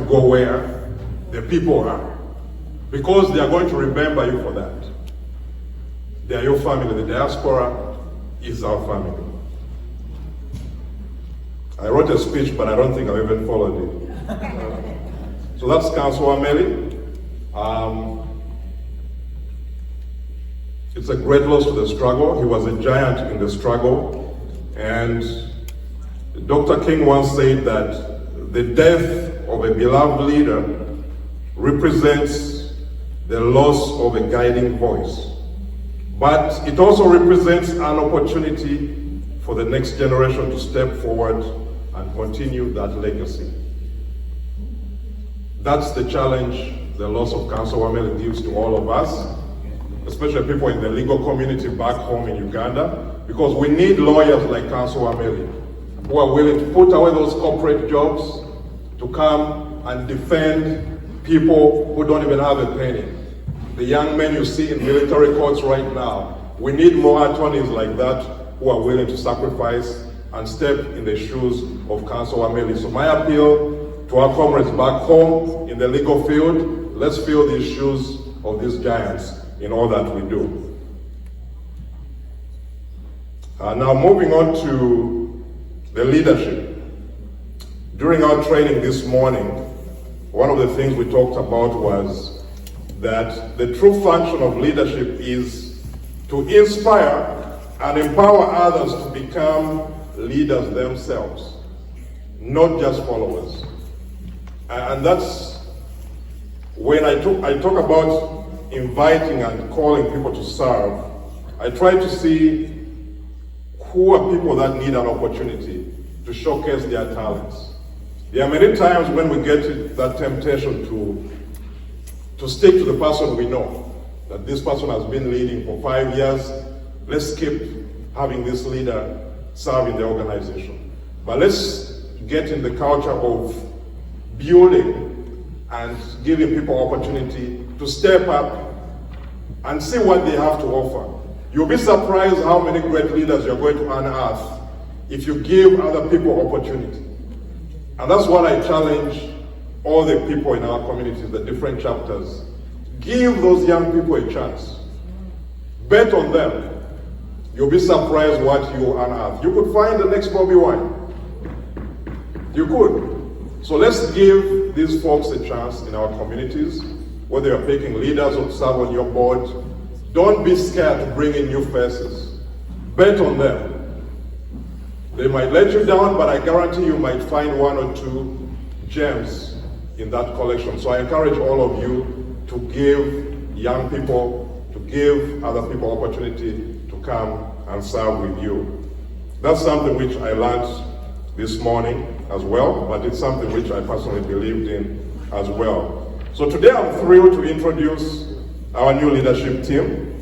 go where the people are, because they are going to remember you for that. They are your family. The diaspora is our family. I wrote a speech, but I don't think I even followed it. So that's Councillor Meli. It's a great loss to the struggle. He was a giant in the struggle. And Dr. King once said that the death of a beloved leader represents the loss of a guiding voice. But it also represents an opportunity for the next generation to step forward and continue that legacy. That's the challenge the loss of Councillor Meli gives to all of us, especially people in the legal community back home in Uganda, because we need lawyers like Councillor Meli who are willing to put away those corporate jobs to come and defend people who don't even have a penny. The young men you see in military courts right now, we need more attorneys like that who are willing to sacrifice and step in the shoes of Councillor Meli. So my appeal to our comrades back home in the legal field, let's fill these shoes of these giants in all that we do. Now moving on to the leadership. During our training this morning, one of the things we talked about was that the true function of leadership is to inspire and empower others to become leaders themselves, not just followers. And that's when I talk about inviting and calling people to serve, I try to see who are people that need an opportunity to showcase their talents. There are many times when we get that temptation to stick to the person we know, that this person has been leading for 5 years, let's keep having this leader serve in the organization. But let's get in the culture of building and giving people opportunity to step up and see what they have to offer. You'll be surprised how many great leaders you're going to unearth if you give other people opportunity. And that's what I challenge all the people in our communities, the different chapters. Give those young people a chance. Bet on them. You'll be surprised what you unearth. You could find the next Bobby Wine. You could. So let's give these folks a chance in our communities, whether you're picking leaders or serve on your board. Don't be scared to bring in new faces. Bet on them. They might let you down, but I guarantee you might find 1 or 2 gems in that collection. So I encourage all of you to give young people, to give other people opportunity to come and serve with you. That's something which I learned this morning as well, but it's something which I personally believed in as well. So today I'm thrilled to introduce our new leadership team.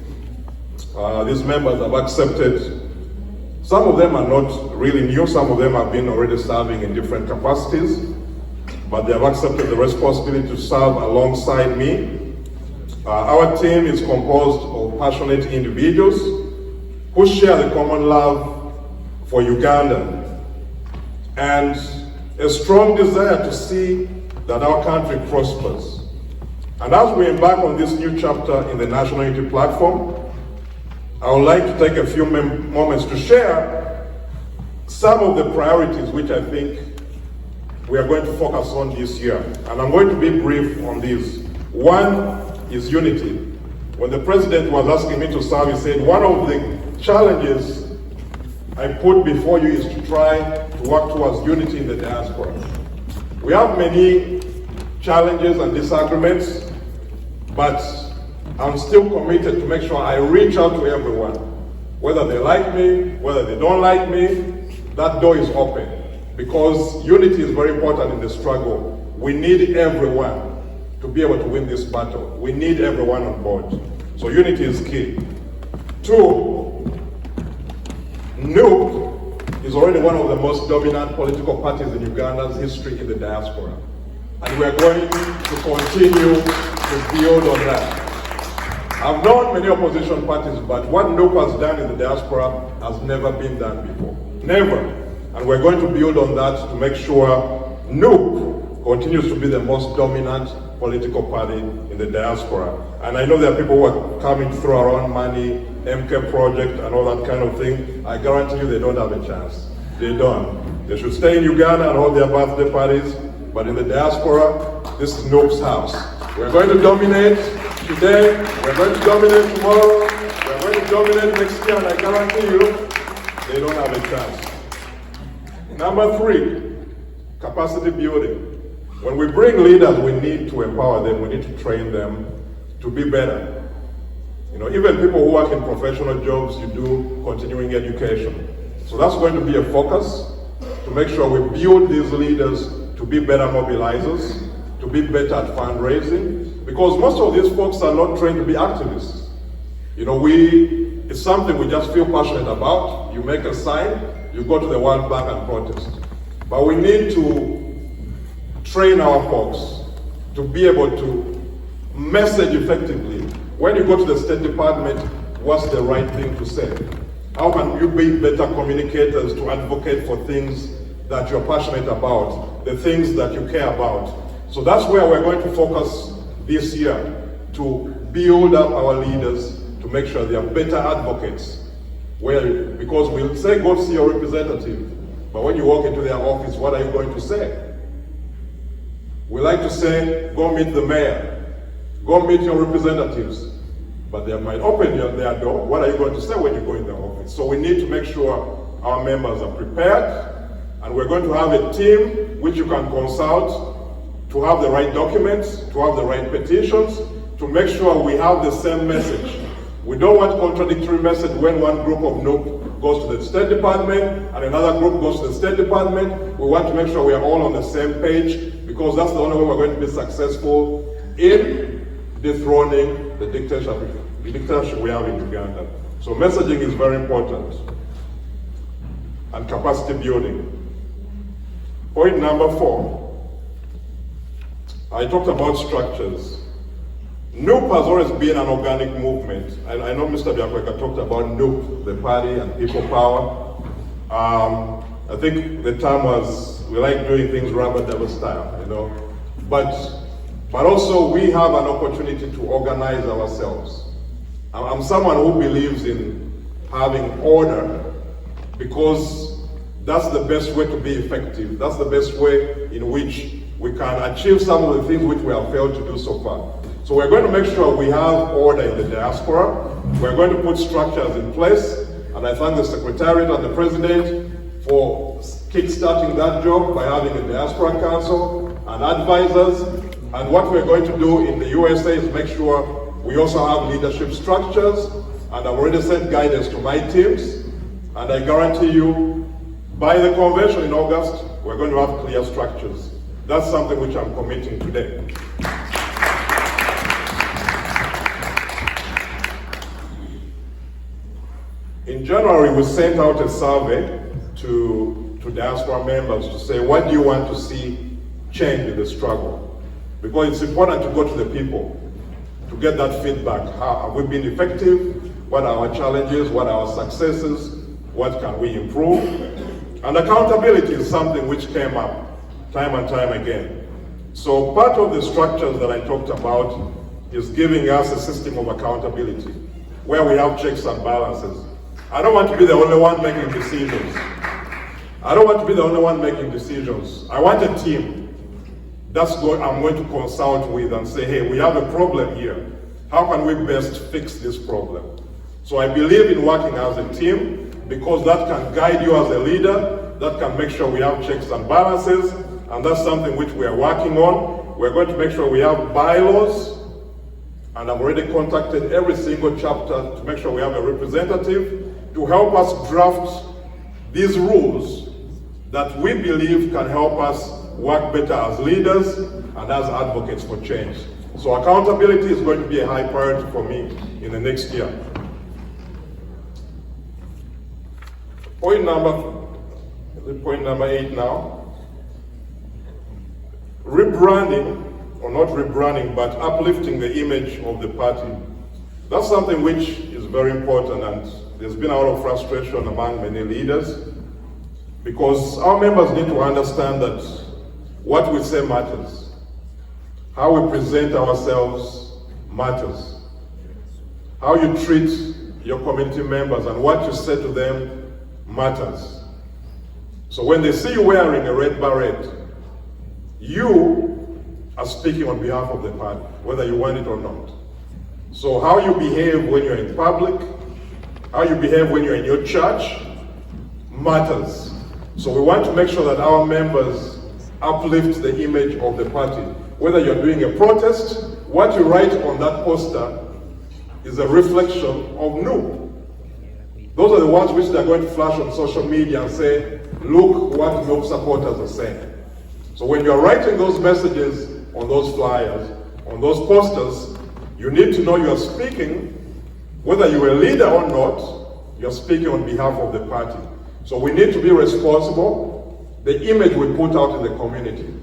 These members have accepted. Some of them are not really new, some of them have been already serving in different capacities, but they have accepted the responsibility to serve alongside me. Our team is composed of passionate individuals who share the common love for Uganda and a strong desire to see that our country prospers. And as we embark on this new chapter in the National Unity Platform, I would like to take a few moments to share some of the priorities which I think we are going to focus on this year. And I'm going to be brief on these. One is unity. When the president was asking me to serve, he said, one of the challenges I put before you is to try to work towards unity in the diaspora. We have many challenges and disagreements, but I'm still committed to make sure I reach out to everyone. Whether they like me, whether they don't like me, that door is open. Because unity is very important in the struggle. We need everyone to be able to win this battle. We need everyone on board. So unity is key. 2, NUP is already one of the most dominant political parties in Uganda's history in the diaspora. And we are going to continue to build on that. I've known many opposition parties, but what NUP has done in the diaspora has never been done before. Never. And we're going to build on that to make sure NUP continues to be the most dominant political party in the diaspora. And I know there are people who are coming to throw around money, MK project and all that kind of thing. I guarantee you they don't have a chance. They don't. They should stay in Uganda and hold their birthday parties, but in the diaspora, this is Noob's house. We're going to dominate today, we're going to dominate tomorrow, we're going to dominate next year, and I guarantee you, they don't have a chance. Number 3, capacity building. When we bring leaders, we need to empower them, we need to train them to be better. You know, even people who work in professional jobs, you do continuing education. So that's going to be a focus, to make sure we build these leaders to be better mobilizers, to be better at fundraising, because most of these folks are not trained to be activists. You know, it's something we just feel passionate about. You make a sign, you go to the World Bank and protest. But we need to train our folks to be able to message effectively. When you go to the State Department, what's the right thing to say? How can you be better communicators to advocate for things that you're passionate about, the things that you care about? So that's where we're going to focus this year, to build up our leaders, to make sure they are better advocates. Because we'll say, go see your representative, but when you walk into their office, what are you going to say? We like to say, go meet the mayor, go meet your representatives, but they might open their door. What are you going to say when you go in their office? So we need to make sure our members are prepared, and we're going to have a team which you can consult to have the right documents, to have the right petitions, to make sure we have the same message. We don't want contradictory message when one group of NUP goes to the State Department and another group goes to the State Department. We want to make sure we are all on the same page, because that's the only way we're going to be successful in dethroning the dictatorship we have in Uganda. So messaging is very important. And capacity building. Point number 4. I talked about structures. NUP has always been an organic movement. I know Mr. Biakweka talked about NUP, the party, and people power. I think the term was, we like doing things rubber double style, you know. But also we have an opportunity to organize ourselves. I'm someone who believes in having order, because that's the best way to be effective. That's the best way in which we can achieve some of the things which we have failed to do so far. So we're going to make sure we have order in the diaspora. We're going to put structures in place, and I thank the Secretariat and the President for kick-starting that job by having a Diaspora Council and advisors. And what we're going to do in the USA is make sure we also have leadership structures, and I've already sent guidance to my teams, and I guarantee you, by the convention in August, we're going to have clear structures. That's something which I'm committing today. In January, we sent out a survey to diaspora members to say, what do you want to see change in the struggle? Because it's important to go to the people to get that feedback. How have we been effective? What are our challenges? What are our successes? What can we improve? And accountability is something which came up time and time again. So part of the structures that I talked about is giving us a system of accountability where we have checks and balances. I don't want to be the only one making decisions. I don't want to be the only one making decisions. I want a team I'm going to consult with and say, hey, we have a problem here. How can we best fix this problem? So I believe in working as a team, because that can guide you as a leader, that can make sure we have checks and balances, and that's something which we are working on. We're going to make sure we have bylaws, and I've already contacted every single chapter to make sure we have a representative to help us draft these rules that we believe can help us work better as leaders and as advocates for change. So accountability is going to be a high priority for me in the next year. Point number 8 now. Rebranding, or not rebranding, but uplifting the image of the party. That's something which is very important, and there's been a lot of frustration among many leaders, because our members need to understand that What we say matters. How we present ourselves matters. How you treat your community members and what you say to them matters. So when they see you wearing a red beret, you are speaking on behalf of the party, whether you want it or not. So how you behave when you're in public, how you behave when you're in your church, matters. So we want to make sure that our members uplift the image of the party. Whether you're doing a protest, what you write on that poster is a reflection of NU. Those are the ones which they're going to flash on social media and say, look what NU supporters are saying. So when you're writing those messages on those flyers, on those posters, you need to know you're speaking, whether you're a leader or not, you're speaking on behalf of the party. So we need to be responsible, the image we put out in the community,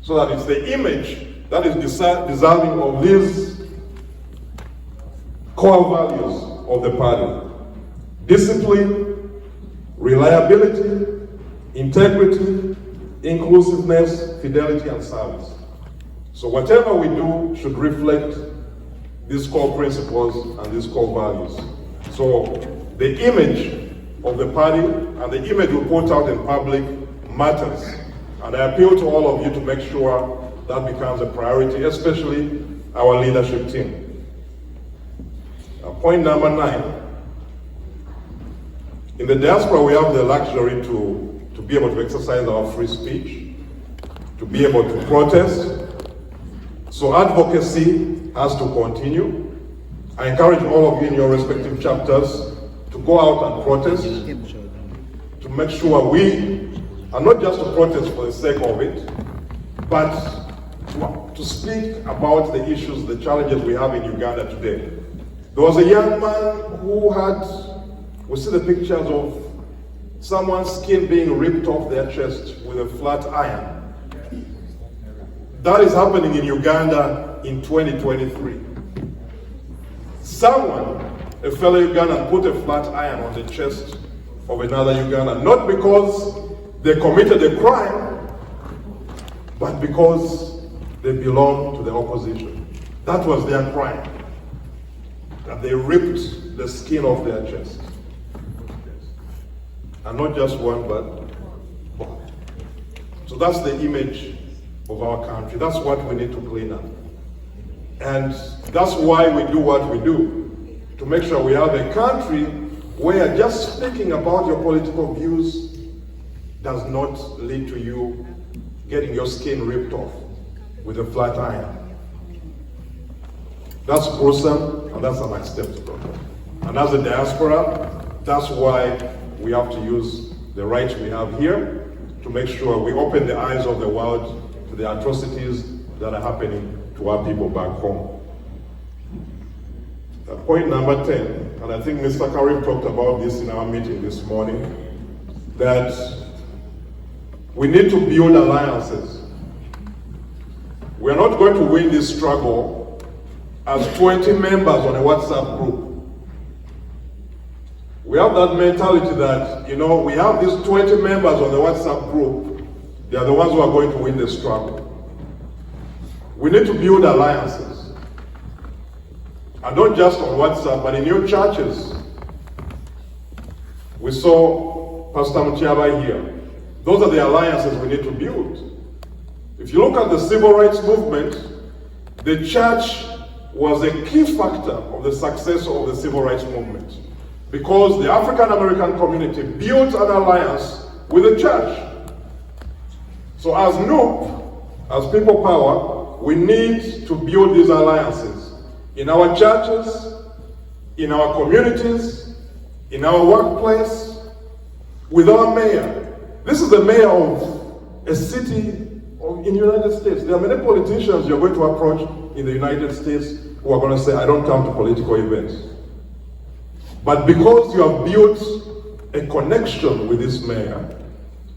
so that it's the image that is deserving of these core values of the party. Discipline, reliability, integrity, inclusiveness, fidelity, and service. So whatever we do should reflect these core principles and these core values. So the image of the party and the image we put out in public matters. And I appeal to all of you to make sure that becomes a priority, especially our leadership team. Point number 9. In the diaspora, we have the luxury to be able to exercise our free speech, to be able to protest. So advocacy has to continue. I encourage all of you in your respective chapters to go out and protest, to make sure we are not just to protest for the sake of it, but to speak about the issues, the challenges we have in Uganda today. There was a young man who had, we see the pictures of someone's skin being ripped off their chest with a flat iron. That is happening in Uganda in 2023. Someone, a fellow Ugandan, put a flat iron on the chest of another Ugandan, not because they committed a crime, but because they belong to the opposition. That was their crime, that they ripped the skin off their chest. And not just one, but both. So that's the image of our country. That's what we need to clean up. And that's why we do what we do, to make sure we have a country where just speaking about your political views does not lead to you getting your skin ripped off with a flat iron. That's gruesome, and that's unacceptable. And as a diaspora, that's why we have to use the rights we have here to make sure we open the eyes of the world to the atrocities that are happening to our people back home. Point number 10, and I think Mr. Karim talked about this in our meeting this morning, that we need to build alliances. We are not going to win this struggle as 20 members on a WhatsApp group. We have that mentality that, we have these 20 members on the WhatsApp group, they are the ones who are going to win the struggle. We need to build alliances. And not just on WhatsApp, but in your churches. We saw Pastor Mutiaba here. Those are the alliances we need to build. If you look at the civil rights movement, the church was a key factor of the success of the civil rights movement, because the African American community built an alliance with the church. So as NUP, as People Power, we need to build these alliances in our churches, in our communities, in our workplace, with our mayor. This is the mayor of a city in the United States. There are many politicians you're going to approach in the United States who are going to say, I don't come to political events. But because you have built a connection with this mayor,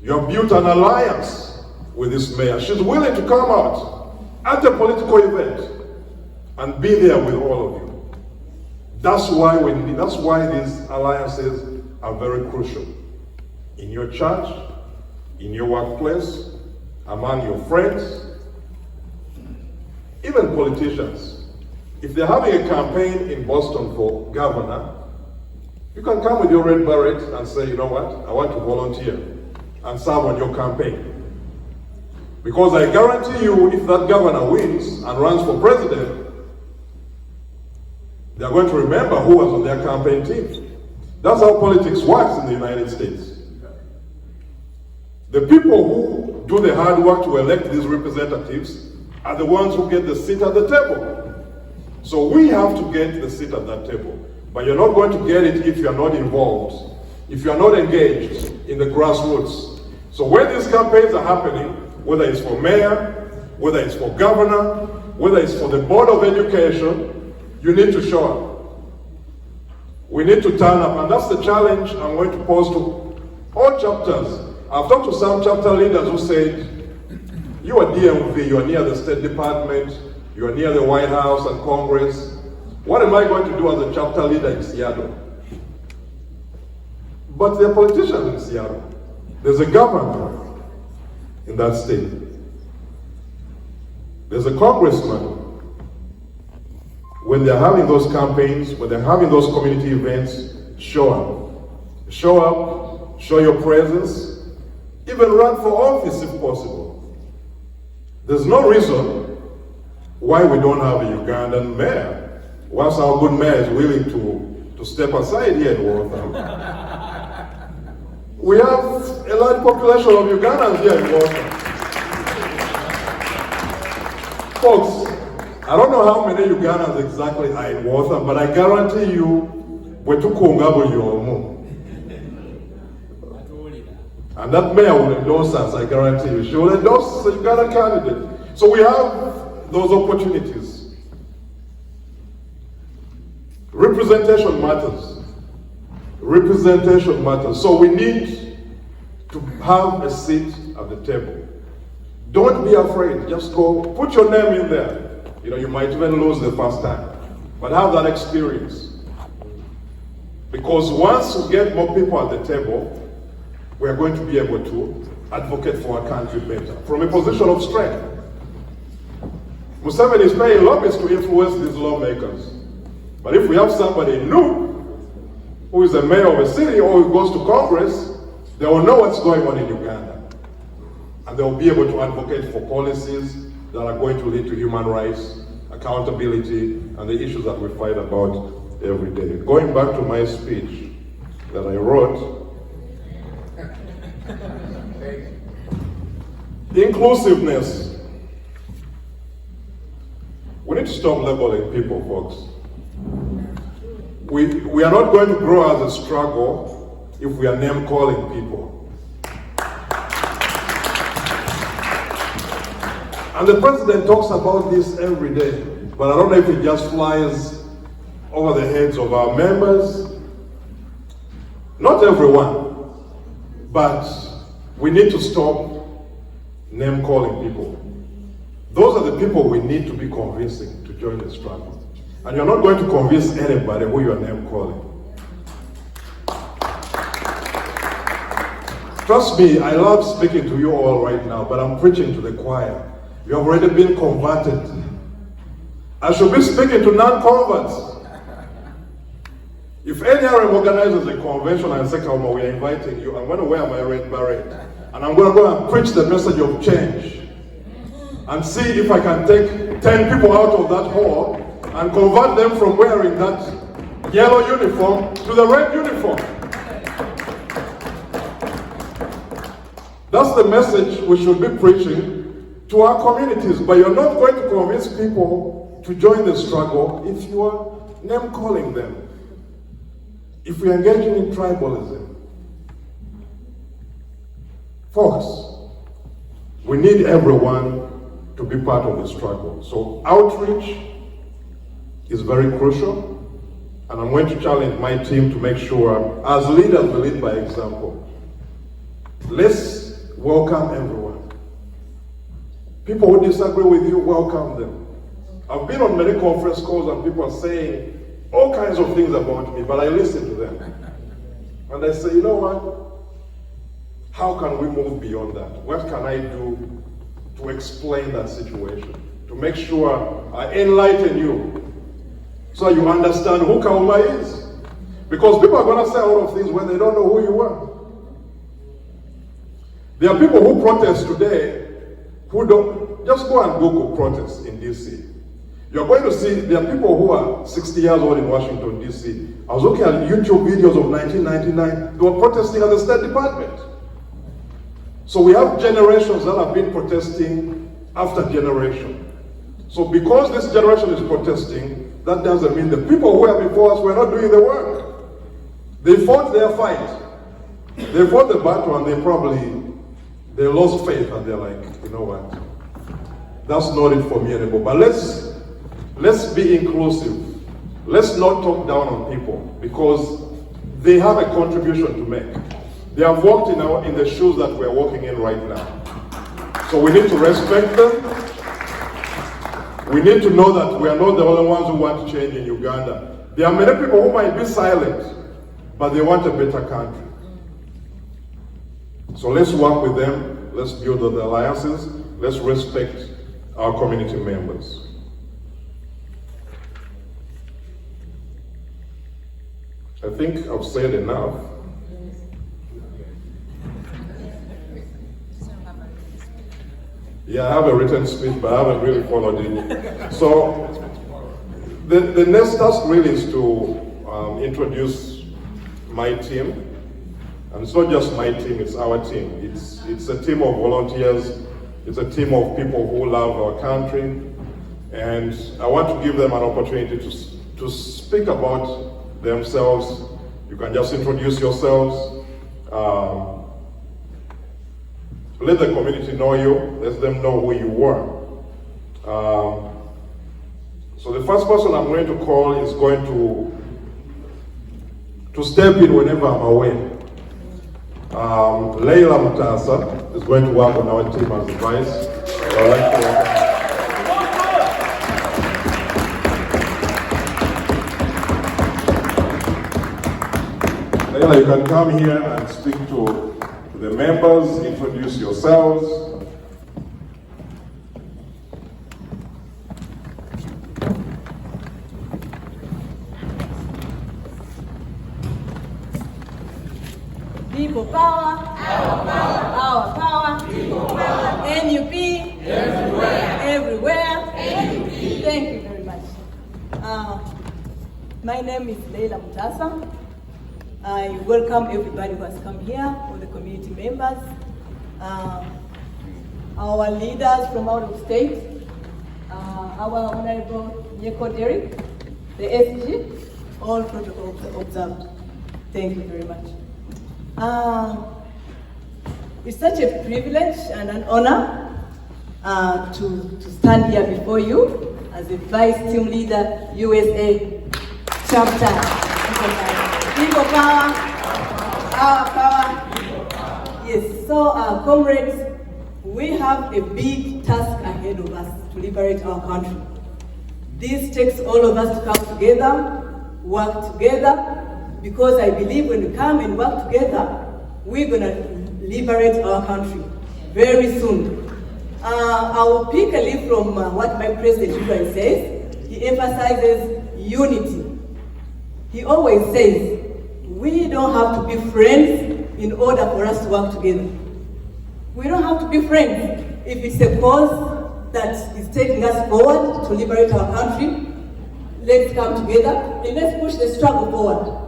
you have built an alliance with this mayor, she's willing to come out at a political event and be there with all of you. That's why these alliances are very crucial. In your church, in your workplace, among your friends, even politicians. If they're having a campaign in Boston for governor, you can come with your red beret and say, you know what, I want to volunteer and serve on your campaign. Because I guarantee you, if that governor wins and runs for president, they're going to remember who was on their campaign team. That's how politics works in the United States. The people who do the hard work to elect these representatives are the ones who get the seat at the table. So we have to get the seat at that table. But you're not going to get it if you're not involved, if you're not engaged in the grassroots. So when these campaigns are happening, whether it's for mayor, whether it's for governor, whether it's for the Board of Education, you need to show up. We need to turn up, and that's the challenge I'm going to pose to all chapters. I've talked to some chapter leaders who said, you are DMV, you are near the State Department, you are near the White House and Congress. What am I going to do as a chapter leader in Seattle? But there are politicians in Seattle. There's a governor in that state. There's a congressman. When they're having those campaigns, when they're having those community events, show up. Show up, show your presence, even run for office if possible. There's no reason why we don't have a Ugandan mayor. Once our good mayor is willing to step aside here in Waltham. We have a large population of Ugandans here in Waltham. Folks, I don't know how many Ugandans exactly are in Waltham, but I guarantee you, we're too Yomu. And that mayor will endorse us, I guarantee you. She will endorse the Ugandan candidate. So we have those opportunities. Representation matters. Representation matters. So we need to have a seat at the table. Don't be afraid. Just go, put your name in there. You know, you might even lose the first time, but have that experience. Because once we get more people at the table, we're going to be able to advocate for our country better, from a position of strength. Museveni is paying lobbyists to influence these lawmakers. But if we have somebody new, who is a mayor of a city or who goes to Congress, they will know what's going on in Uganda. And they will be able to advocate for policies that are going to lead to human rights, accountability, and the issues that we fight about every day. Going back to my speech that I wrote, inclusiveness. We need to stop labeling people, folks. We are not going to grow as a struggle if we are name calling people. And the president talks about this every day, but I don't know if it just flies over the heads of our members. Not everyone, but we need to stop name calling people. Those are the people we need to be convincing to join the struggle. And you're not going to convince anybody who you are name calling. Trust me, I love speaking to you all right now, but I'm preaching to the choir. You have already been converted. I should be speaking to non-converts. If any RM organizes a convention and say, Kauma, we are inviting you, I'm going to wear my red beret. And I'm going to go and preach the message of change. And see if I can take 10 people out of that hall and convert them from wearing that yellow uniform to the red uniform. That's the message we should be preaching to our communities. But you're not going to convince people to join the struggle if you are name calling them. If we are engaging in tribalism. Folks, we need everyone to be part of the struggle. So outreach is very crucial, and I'm going to challenge my team to make sure, as leaders, we lead by example. Let's welcome everyone. People who disagree with you, welcome them. I've been on many conference calls and people are saying all kinds of things about me, but I listen to them. And I say, you know what? How can we move beyond that? What can I do to explain that situation, to make sure I enlighten you so you understand who Kauma is. Because people are going to say a lot of things when they don't know who you are. There are people who protest today who don't, just go and Google protests in DC. You're going to see there are people who are 60 years old in Washington, DC. I was looking at YouTube videos of 1999, they were protesting at the State Department. So we have generations that have been protesting after generation. So because this generation is protesting, that doesn't mean the people who were before us were not doing the work. They fought their fight. They fought the battle and they lost faith and they're like, you know what? That's not it for me anymore. But let's be inclusive. Let's not talk down on people because they have a contribution to make. They have walked in the shoes that we're walking in right now. So we need to respect them. We need to know that we are not the only ones who want to change in Uganda. There are many people who might be silent, but they want a better country. So let's work with them. Let's build the alliances. Let's respect our community members. I think I've said enough. Yeah, I have a written speech, but I haven't really followed it. So the next task really is to introduce my team. And it's not just my team, it's our team. It's a team of volunteers. It's a team of people who love our country. And I want to give them an opportunity to speak about themselves. You can just introduce yourselves. Let the community know you. Let them know who you are. So the first person I'm going to call is going to step in whenever I'm away. Leila Mutasa is going to work on our team as vice. I'd like to welcome. Leila, you can come here and speak to the members, introduce yourselves. People power, our power, people power, NUP, everywhere. NUP. Thank you very much. My name is Leila Mutasa. I welcome everybody who has come here, all the community members, our leaders from out of state, our Honorable Nyeko Derek, the SG, all protocols observed. Thank you very much. It's such a privilege and an honor to stand here before you as a Vice Team Leader, USA Chapter. People power, our power. Yes, so comrades, we have a big task ahead of us to liberate our country. This takes all of us to come together, work together, because I believe when we come and work together, we're gonna liberate our country very soon. I will pick a leaf from what my president usually says. He emphasizes unity. He always says, we don't have to be friends in order for us to work together. We don't have to be friends. If it's a cause that is taking us forward to liberate our country, let's come together and let's push the struggle forward.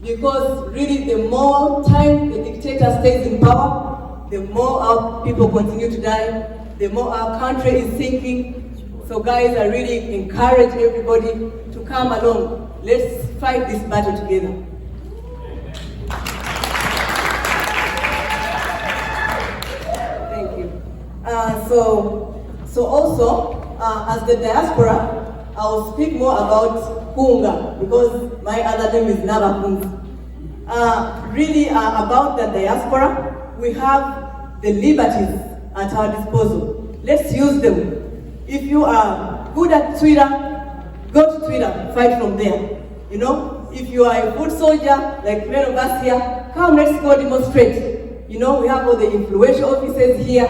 Because really the more time the dictator stays in power, the more our people continue to die, the more our country is sinking. So guys, I really encourage everybody to come along. Let's fight this battle together. Thank you. So also, as the diaspora, I will speak more about Kunga, because my other name is Nava Kunga. Really about the diaspora, we have the liberties at our disposal. Let's use them. If you are good at Twitter, go to Twitter, fight from there. You know, if you are a good soldier, like many of us here, come, let's go demonstrate. You know, we have all the influential officers here.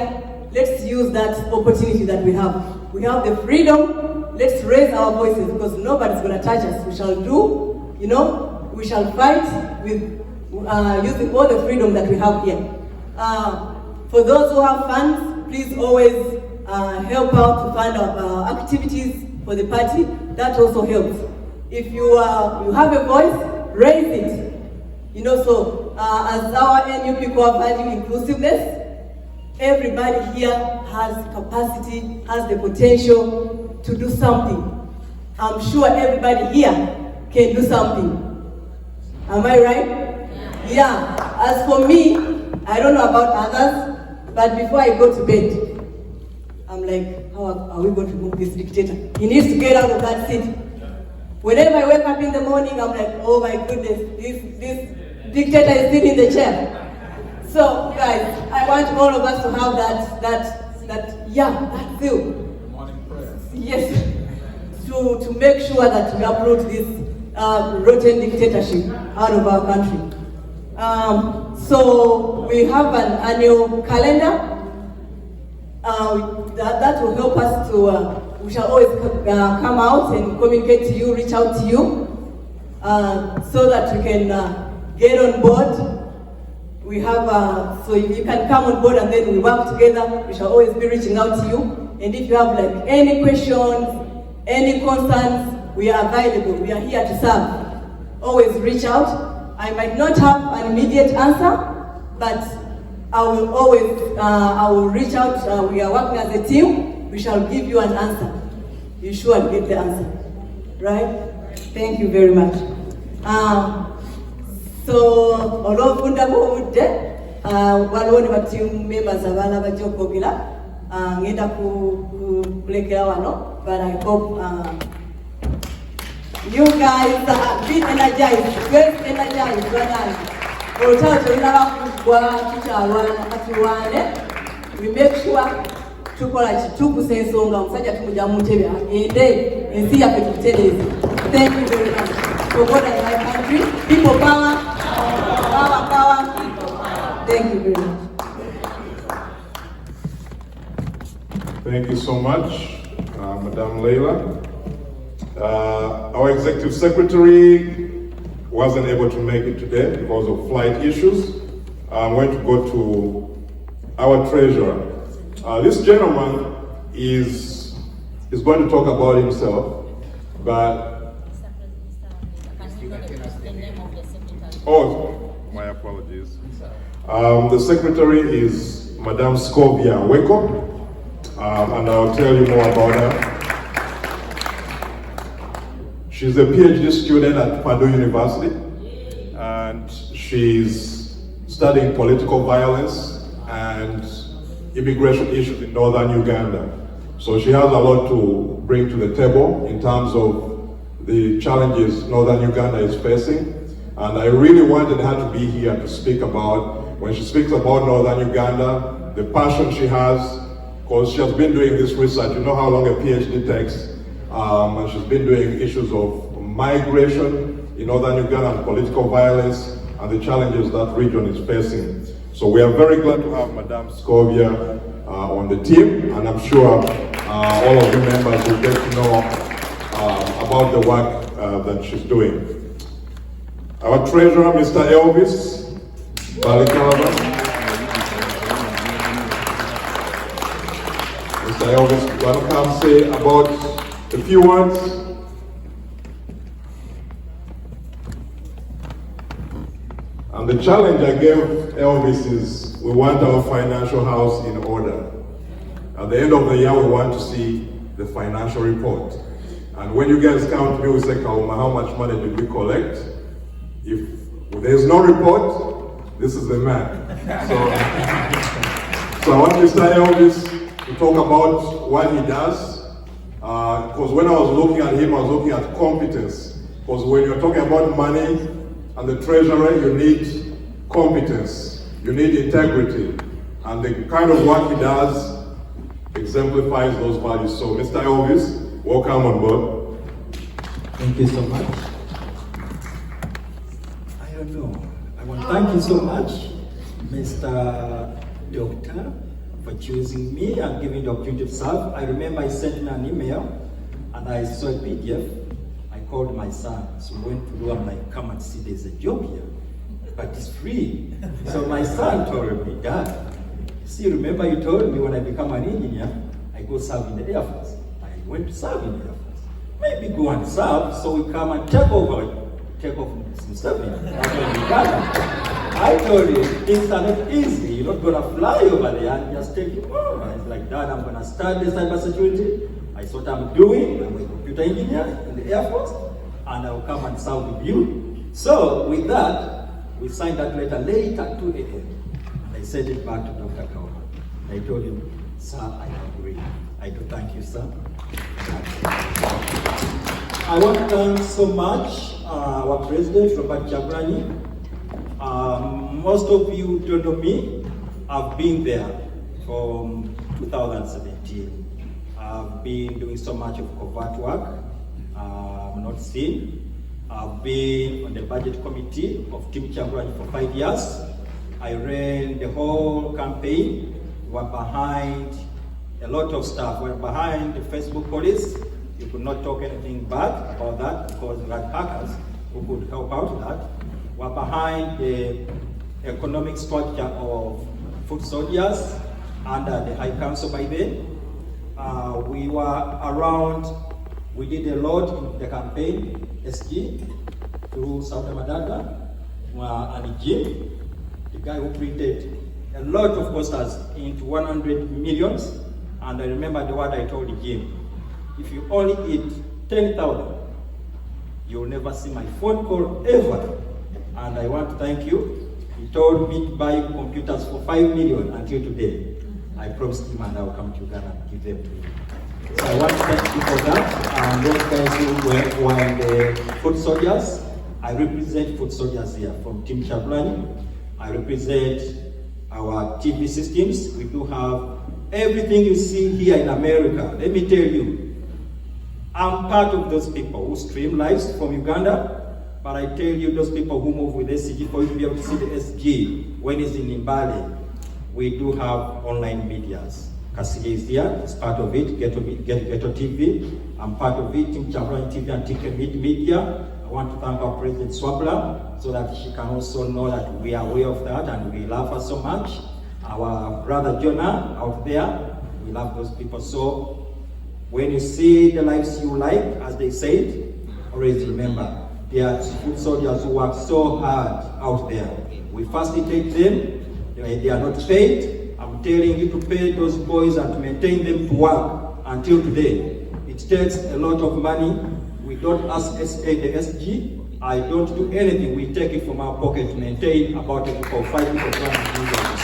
Let's use use that opportunity that we have. We have the freedom. Let's raise our voices because nobody's going to touch us. We shall do, we shall fight with using all the freedom that we have here. For those who have funds, please always help out to fund our activities for the party. That also helps. If you have a voice, raise it. As our NUP core value inclusiveness, everybody here has capacity, has the potential to do something. I'm sure everybody here can do something. Am I right? Yeah. As for me, I don't know about others, but before I go to bed, I'm like, how are we going to move this dictator? He needs to get out of that seat. Whenever I wake up in the morning, I'm like, oh my goodness, this dictator is sitting in the chair. So, guys, I want all of us to have that feel. Morning prayer. Yes, to make sure that we uproot this rotten dictatorship out of our country. So we have an annual calendar that will help us to. We shall always come out and communicate to you, reach out to you, so that we can get on board. We have, so you can come on board and then we work together. We shall always be reaching out to you. And if you have like any questions, any concerns, we are available. We are here to serve. Always reach out. I might not have an immediate answer, but I will reach out. We are working as a team. We shall give you an answer. You sure get the answer, right? Thank you very much. So, olofunda bw'obudde waliwo ne batiimu members abalala bajja okwogera ngenda kulekera wano, but I hope you guys are bit energized, very energized. Olutalo tolina bakuggwa tukyalwane, we make sure tukola kitukusa ensonga omusajja tumujja mu ntebe agende ensi yaffe tutereeze. Thank you very much for God and my country. People power. Power. Thank you very much. Thank you so much, Madam Leila. Our executive secretary wasn't able to make it today because of flight issues. I'm going to go to our treasurer. This gentleman is going to talk about himself, but my apologies. The secretary is Madame Scovia Weko, and I'll tell you more about her. She's a PhD student at Purdue University, and she's studying political violence and immigration issues in northern Uganda. So she has a lot to bring to the table in terms of the challenges northern Uganda is facing. And I really wanted her to be here to speak about, when she speaks about northern Uganda, the passion she has, because she has been doing this research. You know how long a PhD takes. And she's been doing issues of migration in northern Uganda and political violence and the challenges that region is facing. So we are very glad to have Madame Scovia on the team, and I'm sure all of you members will get to know about the work that she's doing. Our treasurer, Mr. Elvis Balikalaba. Mr. Elvis, you want to come say about a few words? And the challenge I gave Elvis is we want our financial house in order. At the end of the year, we want to see the financial report. And when you guys come to me, we say, Kauma, how much money did we collect? If there's no report, this is the man. So I want Mr. Elvis to talk about what he does. Because when I was looking at him, I was looking at competence. Because when you're talking about money and the treasurer, you need competence, you need integrity. And the kind of work he does exemplifies those values. So Mr. Elvis, welcome on board. Thank you so much. I don't know. I want to thank you so much, Mr. Doctor, for choosing me and giving the opportunity to serve. I remember I sent me an email and I saw a PDF. I called my son. So went through, I'm like, come and see, there's a job here, but it's free. So my son told me, Dad, see, remember you told me when I become an engineer, I go serve in the Air Force. I went to serve in the Air Force. Maybe go and serve, so we come and take off some stuff in I told him, things are not easy. You're not gonna fly over there and just take it over. It's like, Dad, I'm gonna study cybersecurity. I thought I'm doing. I'm a computer engineer in the Air Force, and I'll come and serve with you. So with that, we signed that letter late at 2 a.m. I sent it back to Dr. Kauma. I told him, sir, I agree. I do thank you, sir. I want to thank so much our president, Robert Chabrani. Most of you don't know me. I've been there from 2017. I've been doing so much of covert work. I'm not seen. I've been on the budget committee of Team Chabrani for 5 years. I ran the whole campaign. We were behind a lot of stuff. We were behind the Facebook police. You could not talk anything bad about that because we had hackers who could help out with that. We were behind the economic structure of foot soldiers under the High Council by then. We were around, we did a lot in the campaign, SG, through South Madada, and Jim, the guy who printed a lot of posters into 100 millions. And I remember the word I told Jim, if you only eat 10,000, you'll never see my phone call ever. And I want to thank you. He told me to buy computers for 5 million until today. I promised him and I'll come to Ghana and give them to him. So I want to thank you for that. And those guys who were in the foot soldiers, I represent foot soldiers here from Team Chabrani. I represent our TV systems. We do have everything you see here in America. Let me tell you, I'm part of those people who stream lives from Uganda, but I tell you, those people who move with SG, for you to be able to see the SG when it's in Mbale, we do have online medias. Kasige is here, it's part of it, Ghetto TV, I'm part of it, Team Chabrani TV and TK Media. I want to thank our President Swabla, so that she can also know that we are aware of that and we love her so much. Our brother Jonah out there, we love those people. So when you see the lives you like, as they said, always remember, there are foot soldiers who work so hard out there. We facilitate them, they are not paid. I'm telling you to pay those boys and to maintain them to work until today. It takes a lot of money. We don't ask the SG. I don't do anything. We take it from our pocket to maintain about 5 people trying to do that.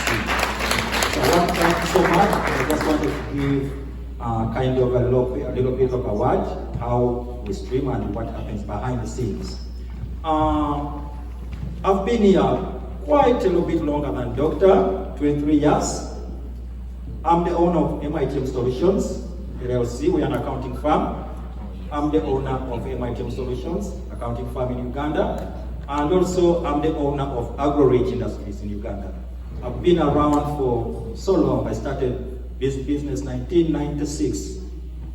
So I want to thank you so much. I just wanted to give kind of a little bit of a word, how we stream and what happens behind the scenes. I've been here quite a little bit longer than Doctor, 23 years. I'm the owner of MITM Solutions, LLC, we're an accounting firm. I'm the owner of MITM Solutions, accounting firm in Uganda. And also, I'm the owner of Agro-Rich Industries in Uganda. I've been around for so long. I started this business 1996.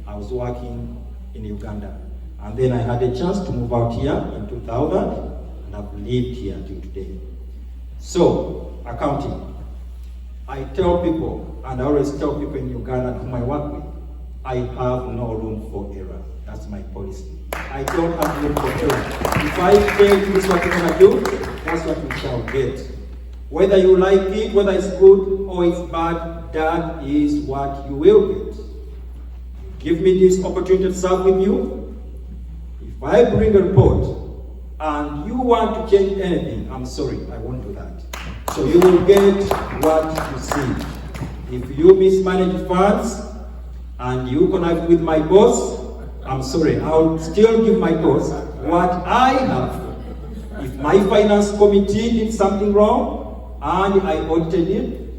I was working in Uganda. And then I had a chance to move out here in 2000, and I've lived here till today. So, accounting. I tell people, and I always tell people in Uganda whom I work with, I have no room for error. That's my policy. I don't have room for error. If I tell you this is what you're gonna do, that's what you shall get. Whether you like it, whether it's good or it's bad, that is what you will get. Give me this opportunity to serve with you. If I bring a report and you want to change anything, I'm sorry, I won't do that. So you will get what you see. If you mismanage funds and you connect with my boss, I'm sorry, I'll still give my boss what I have. If my finance committee did something wrong and I audited it,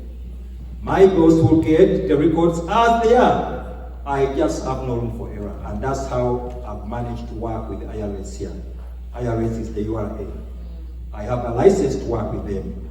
my boss will get the records as they are. I just have no room for error, and that's how I've managed to work with IRS here. IRS is the URA. I have a license to work with them.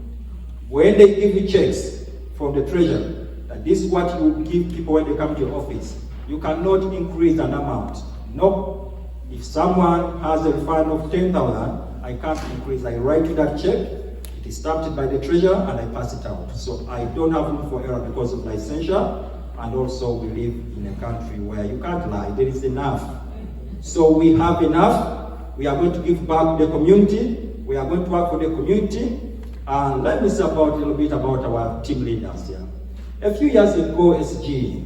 When they give me checks from the treasury that This is what you give people when they come to your office. You cannot increase an amount. No. If someone has a refund of 10,000, I can't increase. I write you that check, it is stamped by the treasurer, and I pass it out. So I don't have room for error because of licensure, and also we live in a country where you can't lie. There is enough. So we have enough. We are going to give back to the community. We are going to work for the community. And let me say a little bit about our team leaders here. A few years ago, SG,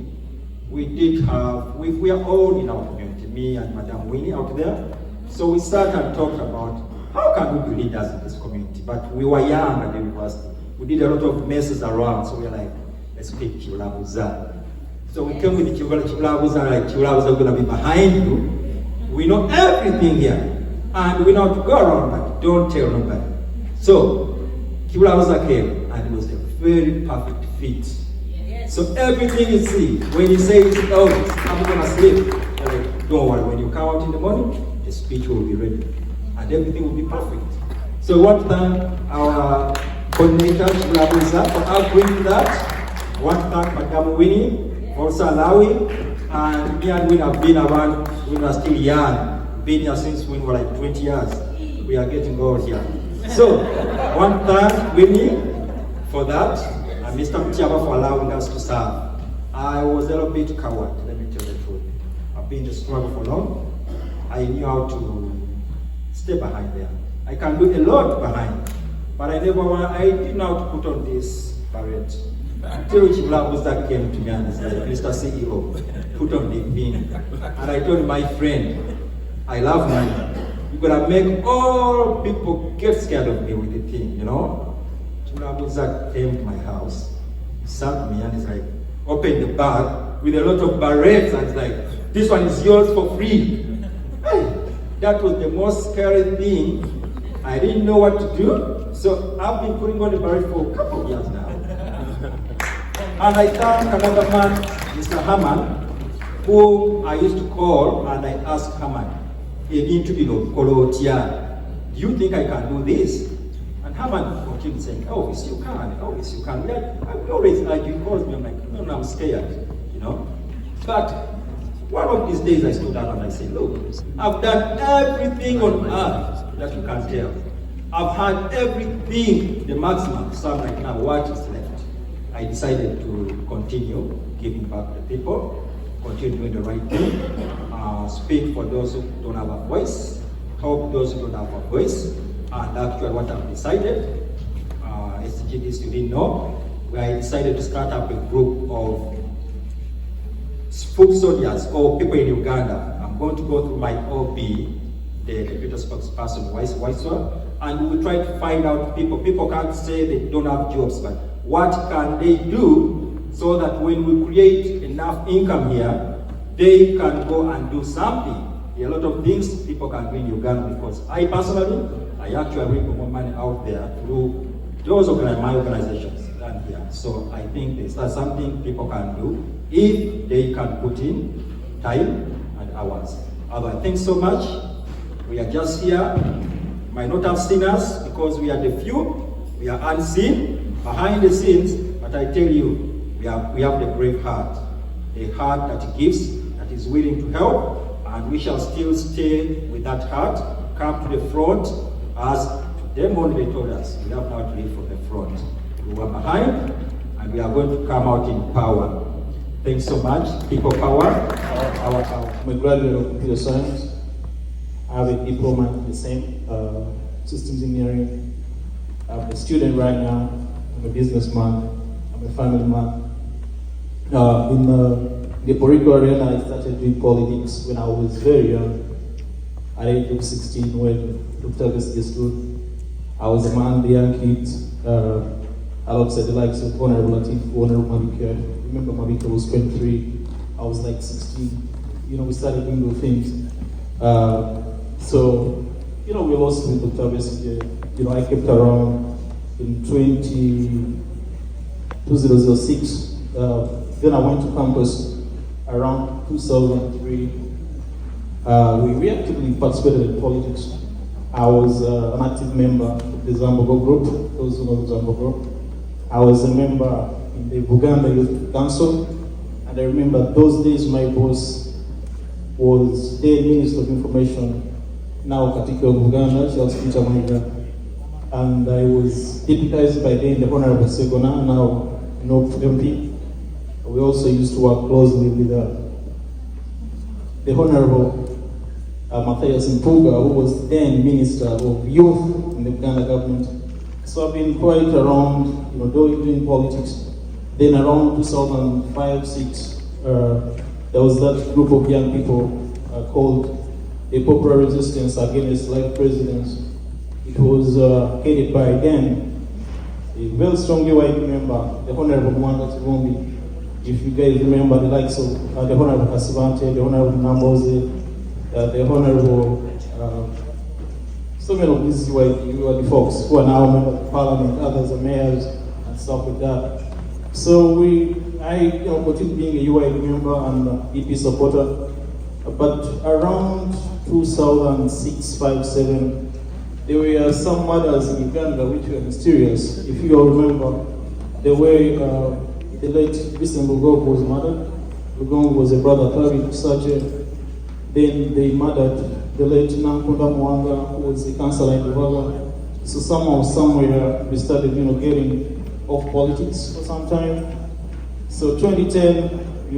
we are all in our community, me and Madam Winnie out there. So we sat and talked about how can we be leaders in this community? But we were young at the university. We did a lot of messes around, so we were like, let's pick Chiulabuza. So we came with Chiulabuza, like Chiulabuza is going to be behind you. We know everything here. And we know how to go around, but don't tell nobody. So Chiulabuza came, and it was a very perfect fit. So everything you see, when he says, oh, I'm going to sleep, you're like, don't worry, when you come out in the morning, the speech will be ready. And everything will be perfect. So we want to thank our coordinator, Chiulabuza, for agreeing that. I want to thank Madam Winnie for also allowing. And me and Winnie have been around when we are still young. Been here since when we were like 20 years. We are getting old here. So I want to thank Winnie for that. And Mr. Mtiaba for allowing us to serve. I was a little bit coward, let me tell the truth. I've been in the struggle for long. I knew how to stay behind there. I can do a lot behind, but I didn't know how to put on this parade. Until Chiulabuza came to me and said, Mr. CEO, put on the thing. And I told my friend, I love money. You're gonna make all people get scared of me with the thing, you know? Chiulabuza came to my house, sat me and he's like, opened the bag with a lot of barrettes and it's like, this one is yours for free. Hey, that was the most scary thing. I didn't know what to do. So I've been putting on the barrette for a couple of years now. And I thank another man, Mr. Haman, whom I used to call and I asked Haman, do you think I can do this? And Haman continued saying, oh, yes, you can. Oh, yes, you can. I always argue, he calls me, I'm like, no, I'm scared, you know. But one of these days I stood up and I said, look, I've done everything on earth that you can tell. I've had everything, the maximum. So I'm like, now what is left? I decided to continue giving back to people, continue doing the right thing, speak for those who don't have a voice, help those who don't have a voice. And actually what I've decided, SGDs you didn't know, I decided to start up a group of foot soldiers or people in Uganda. I'm going to go through my OB, the deputy spokesperson, Waiswa, and we will try to find out people. People can't say they don't have jobs, but what can they do so that when we create enough income here, they can go and do something. There are a lot of things people can do in Uganda because I personally, I actually bring more money out there through those my organizations than here. So I think that's something people can do if they can put in time and hours. Otherwise, thanks so much. We are just here. You might not have seen us because we are the few. We are unseen behind the scenes, but I tell you, we have the brave heart, a heart that gives, that is willing to help, and we shall still stay with that heart, come to the front, as them only told us, we have now to live from the front. We were behind, and we are going to come out in power. Thanks so much. People power, our power. I'm a graduate of computer science. I have a diploma in the same systems engineering. I'm a student right now. I'm a businessman. I'm a family man. In the political arena, I started doing politics when I was very young. At the age of 16, when Dr. Advocacy stood, I was among the young kids, alongside the likes of Honorable Latif, Honorable Mabika. Remember, Mabika was 23, I was like 16. You know, we started doing those things. So, you know, we lost with Dr. Advocacy. You know, I kept around in 2006. Then I went to campus around 2003. We actively participated in politics. I was an active member of the Zambogo group, those who know the Zambogo group. I was a member in the Buganda Youth Council. And I remember those days my boss was then Minister of Information, now Katika of Buganda, Charles Peter Maiga. And I was deputized by then the Honorable Segona, now North MP. We also used to work closely with the Honorable Matthias Mpuga, who was then Minister of Youth in the Uganda government. So I've been quite around, doing politics. Then around 2005-06, there was that group of young people called the Popular Resistance Against Life Presidents. It was headed by then a very strongly white member, the Honorable Mwanga Tivumbi. If you guys remember the likes of the Honorable Kasivante, the Honorable Namboze, the Honorable, so many of these were the folks who are now members of parliament, others are mayors and stuff like that. So I continued being a UI member and EP supporter, but around 2006, 5, 7, there were some matters in Uganda which were mysterious. If you all remember, the way the late Vincent Lugongo was murdered. Lugongo was a brother of Tarik Sache. Then they murdered the late Nankunda Mwanga, who was a councillor in Buvaga. So somehow, somewhere, we started, getting off politics for some time. So 2010, I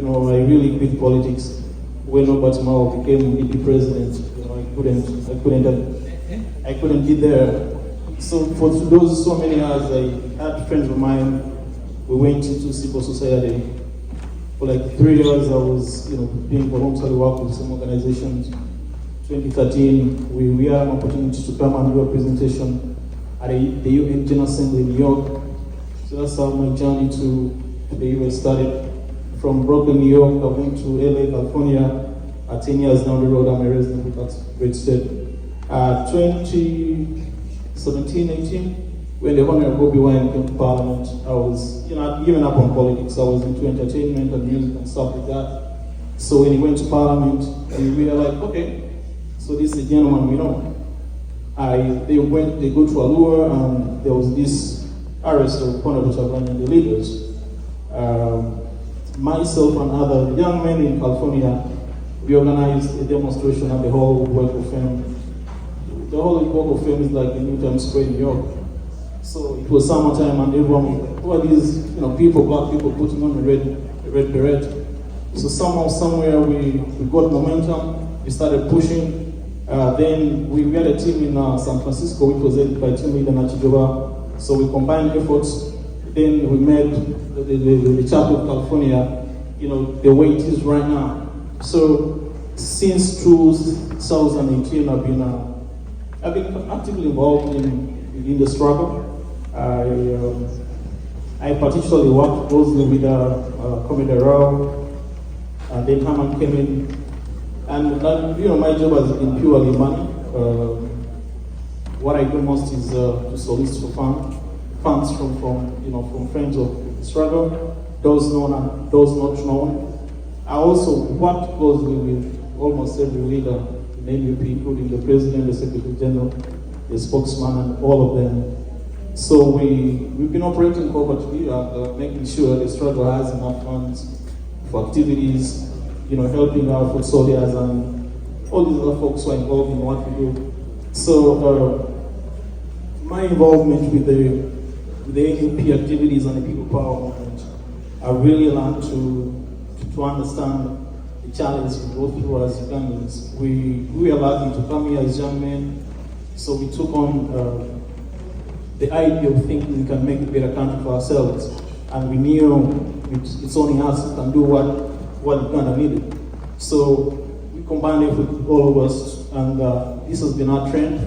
really quit politics. When Robert Mao became EP president, I couldn't be there. So for those so many years, I had friends of mine. We went into civil society. For like 3 years, I was, doing voluntary work with some organizations. 2013, we had an opportunity to come and do a presentation at the UN General Assembly in New York. So that's how my journey to the US started. From Brooklyn, New York, I went to LA, California. 10 years down the road, I'm a resident of that great state. 2017, 18, when the Honorable Bobby Wine came to Parliament, I was, I'd given up on politics. I was into entertainment and music and stuff like that. So when he went to Parliament, we were like, okay, so this is a gentleman we know. They go to Alua, and there was this arrest of Honorable Chagrani and the leaders. Myself and other young men in California, we organized a demonstration at the Hall of Work of Fame. The Hall of Work of Fame is like the New Times Square in New York. So it was summertime, and everyone was like, who are these people, black people, putting on a red beret? So somehow, somewhere, we got momentum, we started pushing. Then we had a team in San Francisco, which was led by team leader Nachijoba. So we combined efforts. Then we made the chapter of California, the way it is right now. So since 2018, I've been actively involved in the struggle. I particularly worked closely with Commander Rao, and then Haman came in. And my job has been purely money. What I do most is to solicit for funds from friends of the struggle, those known and those not known. I also work closely with almost every leader in NUP, including the President, the Secretary General, the spokesman, and all of them. So we've been operating covertly and making sure the struggle has enough funds for activities, helping our foot soldiers and all these other folks who are involved in what we do. So my involvement with the NUP activities and the People Power movement, I really learned to understand the challenge we go through as Ugandans. We are lucky to come here as young men, so we took on the idea of thinking we can make a better country for ourselves, and we knew it's only us who can do what Uganda needed. So we combined it with all of us, and this has been our trend.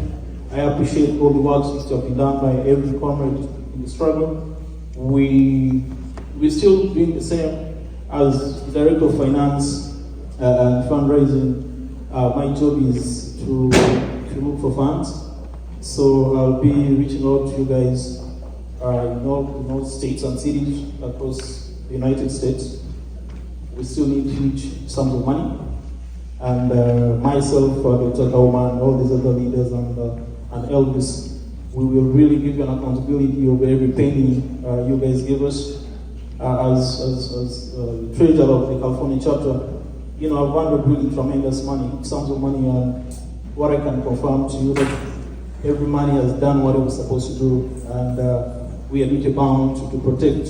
I appreciate all the work that have been done by every comrade in the struggle. We're still doing the same as Director of Finance and Fundraising. My job is to look for funds. So I'll be reaching out to you guys in all states and cities across the United States. We still need huge sums of money. And myself, Dr. Kauman, all these other leaders and Elvis, we will really give you an accountability of every penny you guys give us. as treasurer of the California chapter, you know, I've wondered really tremendous sums of money, and what I can confirm to you that every money has done what it was supposed to do, and we are duty bound to protect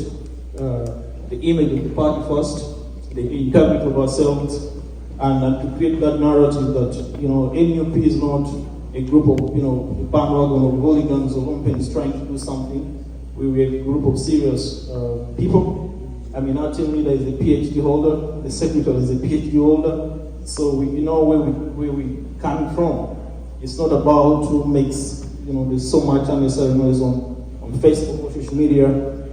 the image of the party first, the integrity of ourselves, and to create that narrative that, you know, NUP is not a group of, you know, a bandwagon of hooligans or lumpen trying to do something. We were a group of serious people. I mean, our team leader is a PhD holder, the secretary is a PhD holder, so we know where we come from. It's not about who makes, you know, there's so much unnecessary noise on Facebook or social media.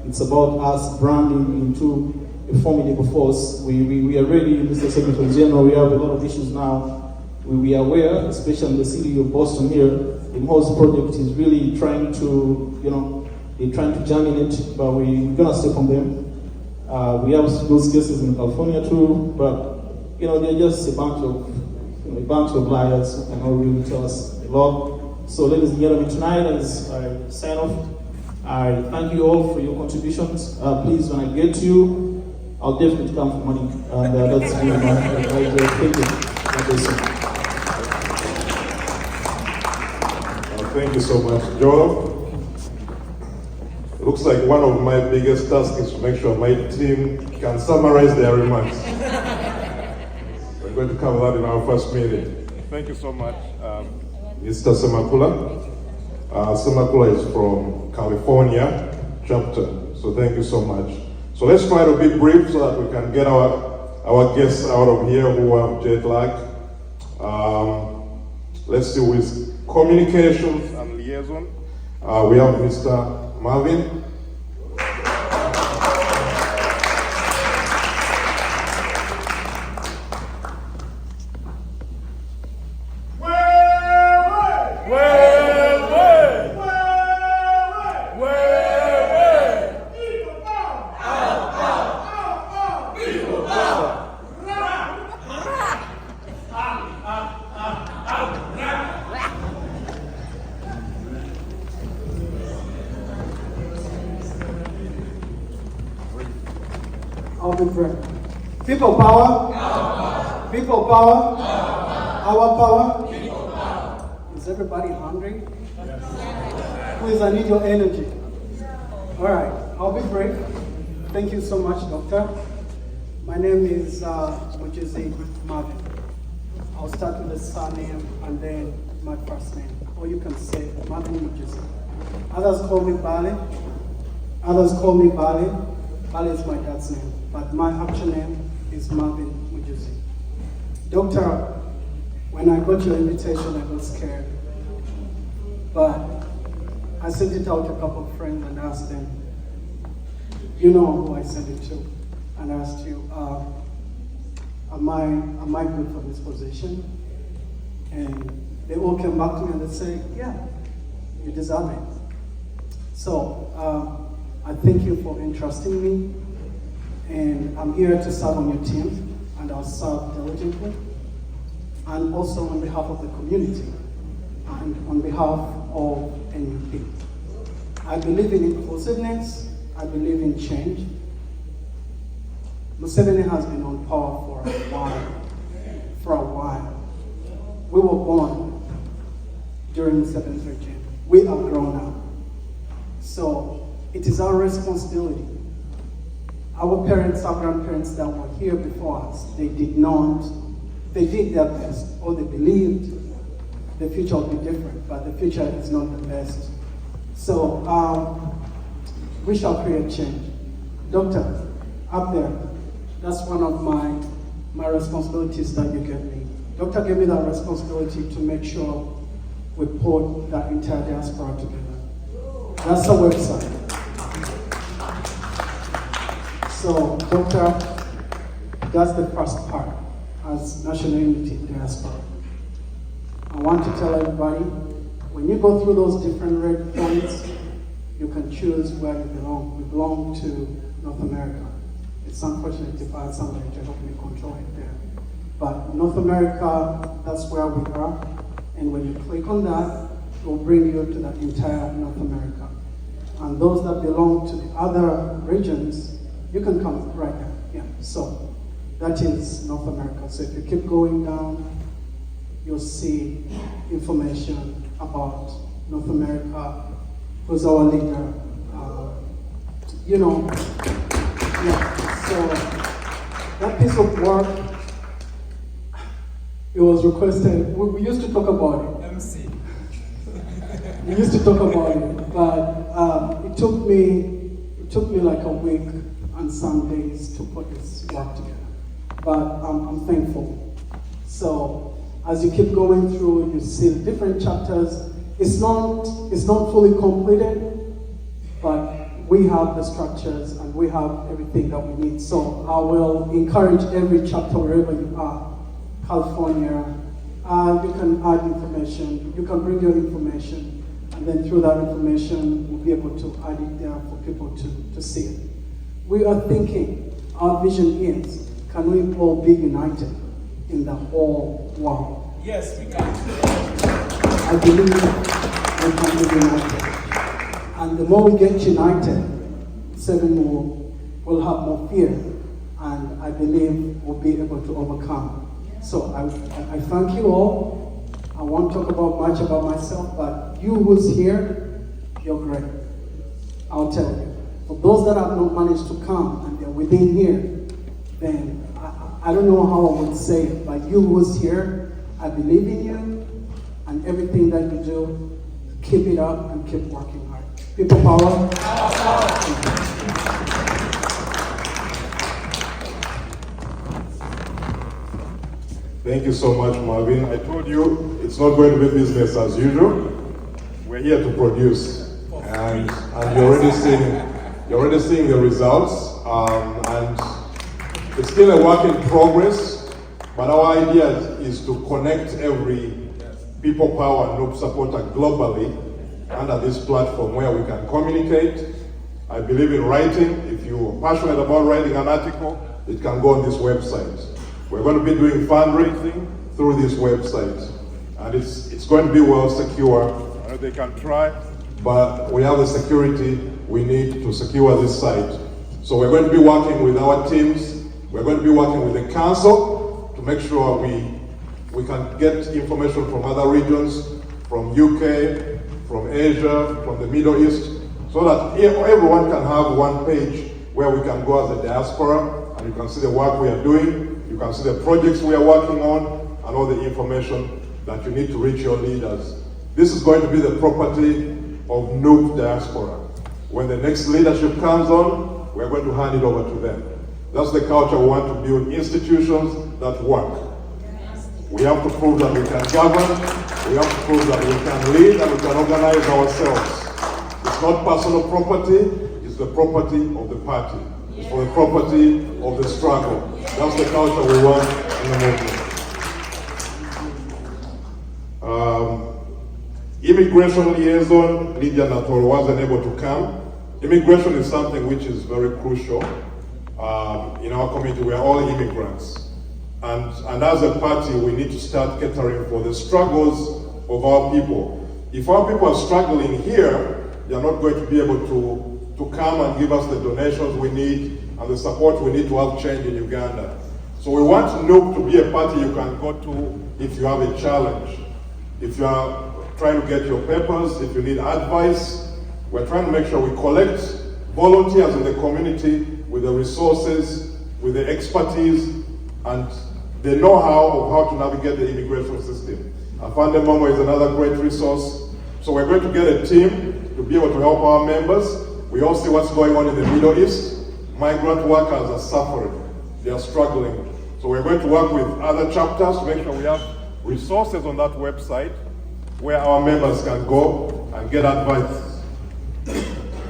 It's about us branding into a formidable force. We are ready, Mr. Secretary General, we have a lot of issues now. We are aware, especially in the city of Boston here, the MHOS project is really trying to, you know, they're trying to germinate, but we're gonna step on them. We have those cases in California too, but, you know, they're just a bunch of liars who cannot really tell us a lot. So ladies and gentlemen, tonight as I sign off, I thank you all for your contributions. Please, when I get to you, I'll definitely come for money. And that's really my thank you. Thank you so much, Joel. Looks like one of my biggest tasks is to make sure my team can summarize their remarks. We're going to cover that in our first meeting. Thank you so much, Mr. Semakula. Semakula is from California chapter, so thank you so much. So let's try to be brief so that we can get our guests out of here who have jet lag. Let's see with communications and liaison. We have Mr. Marvin. People power. People power. Our power. People power. Is everybody hungry? Yes. Please, I need your energy. All right, I'll be brief. Thank you so much, Doctor. My name is Mujizi Marvin. I'll start with the surname and then my first name. Or you can say Marvin Mujizi. Others call me Bali. Others call me Bali. Bali is my dad's name, but my actual name is Marvin Mujizi. Doctor, when I got your invitation, I was scared. But I sent it out to a couple of friends and asked them, you know who I sent it to, and asked you, am I good for this position? And they all came back to me and they say, yeah, you deserve it. So I thank you for entrusting me, and I'm here to serve on your team, and I'll serve diligently, and also on behalf of the community, and on behalf of NUP. I believe in inclusiveness, I believe in change. Museveni has been on power for a while. We were born during the 7th regime. We are grown up. So it is our responsibility. Our parents, our grandparents that were here before us, they did their best, or they believed the future will be different, but the future is not the best. So we shall create change. Doctor, up there, that's one of my responsibilities that you gave me. Doctor gave me that responsibility to make sure we put that entire diaspora together. That's the website. So, Doctor, that's the first part as National Unity Diaspora. I want to tell everybody, when you go through those different red points, you can choose where you belong. We belong to North America. It's unfortunate if I had somebody to help me control it there. But North America, that's where we are. And when you click on that, it will bring you to the entire North America. And those that belong to the other regions, You can come right now. Yeah. So that is North America. So if you keep going down, you'll see information about North America, who's our leader. So that piece of work, it was requested. We used to talk about it. MC. We used to talk about it, but it took me like a week and some days to put this work together. But I'm thankful. So as you keep going through, you see the different chapters. It's not fully completed, but we have the structures and we have everything that we need. So I will encourage every chapter wherever you are. California, you can add information, you can bring your information, and then through that information, we'll be able to add it there for people to see it. We are thinking, our vision is, can we all be united in the whole world? Yes, we can. I believe we can be united. And the more we get united, will have more fear, and I believe we'll be able to overcome. So I thank you all. I won't talk much about myself, but you who's here, you're great. I'll tell you. For those that have not managed to come and they're within here, then I don't know how I would say it, but you who's here, I believe in you, and everything that you do, keep it up and keep working hard. People power. Thank you so much, Marvin. I told you it's not going to be business as usual. We're here to produce, and you're already seeing the results. And it's still a work in progress. But our idea is to connect every people power and Noob supporter globally under this platform where we can communicate. I believe in writing. If you're passionate about writing an article, it can go on this website. We're going to be doing fundraising through this website, and it's going to be well secure. I know they can try, but we have the security we need to secure this site. So we're going to be working with our teams. We're going to be working with the council to make sure we can get information from other regions, from UK, from Asia, from the Middle East, so that everyone can have one page where we can go as a diaspora, and you can see the work we are doing. You can see the projects we are working on and all the information that you need to reach your leaders. This is going to be the property of Noob Diaspora. When the next leadership comes on, we're going to hand it over to them. That's the culture we want to build, institutions that work. We have to prove that we can govern, we have to prove that we can lead, and we can organize ourselves. It's not personal property, it's the property of the party. It's for the property of the struggle. That's the culture we want in the movement. Immigration liaison, Lydia Nator, wasn't able to come. Immigration is something which is very crucial. In our community, we are all immigrants. And as a party, we need to start catering for the struggles of our people. If our people are struggling here, they are not going to be able to come and give us the donations we need and the support we need to have change in Uganda. So we want Noob to be a party you can go to if you have a challenge. If you are trying to get your papers, if you need advice, we're trying to make sure we collect volunteers in the community with the resources, with the expertise, and the know-how of how to navigate the immigration system. Afande Momo is another great resource. So we're going to get a team to be able to help our members. We all see what's going on in the Middle East. Migrant workers are suffering. They are struggling. So we're going to work with other chapters to make sure we have resources on that website where our members can go and get advice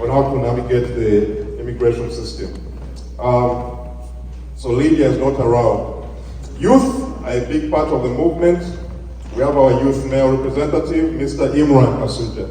on how to navigate the immigration system. So Lydia is not around. Youth are a big part of the movement. We have our youth male representative, Mr. Imran Kasuja.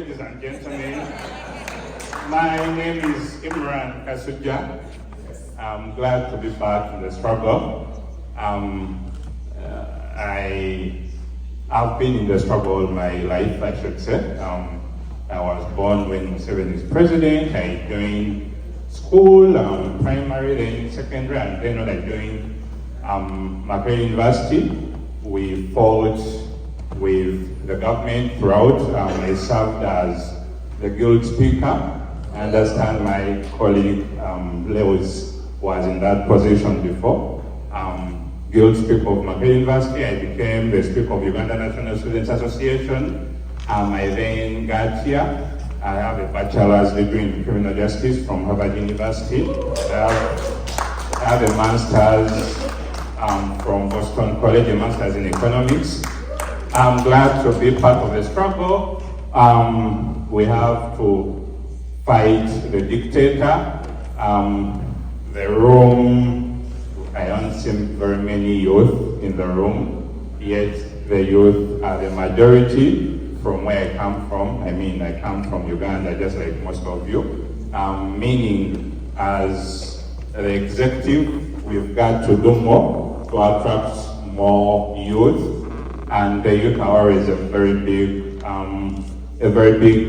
ladies and gentlemen. My name is Imran Kasuja. I'm glad to be part of the struggle. I've been in the struggle all my life, I should say. I was born when Museveni is president. I joined school, primary, then secondary, and then when I joined Makerere University, we fought with the government throughout. I served as the guild speaker. I understand my colleague Lewis was in that position before. Guild speaker of Makerere University. I became the speaker of Uganda National Students Association. I then got here. I have a bachelor's degree in criminal justice from Harvard University. I have a master's from Boston College, a master's in economics. I'm glad to be part of the struggle. We have to fight the dictator. The room, I don't see very many youth in the room, yet the youth are the majority from where I come from. I mean, I come from Uganda, just like most of you. Meaning, as the executive, we've got to do more to attract more youth. And the youth hour is a very big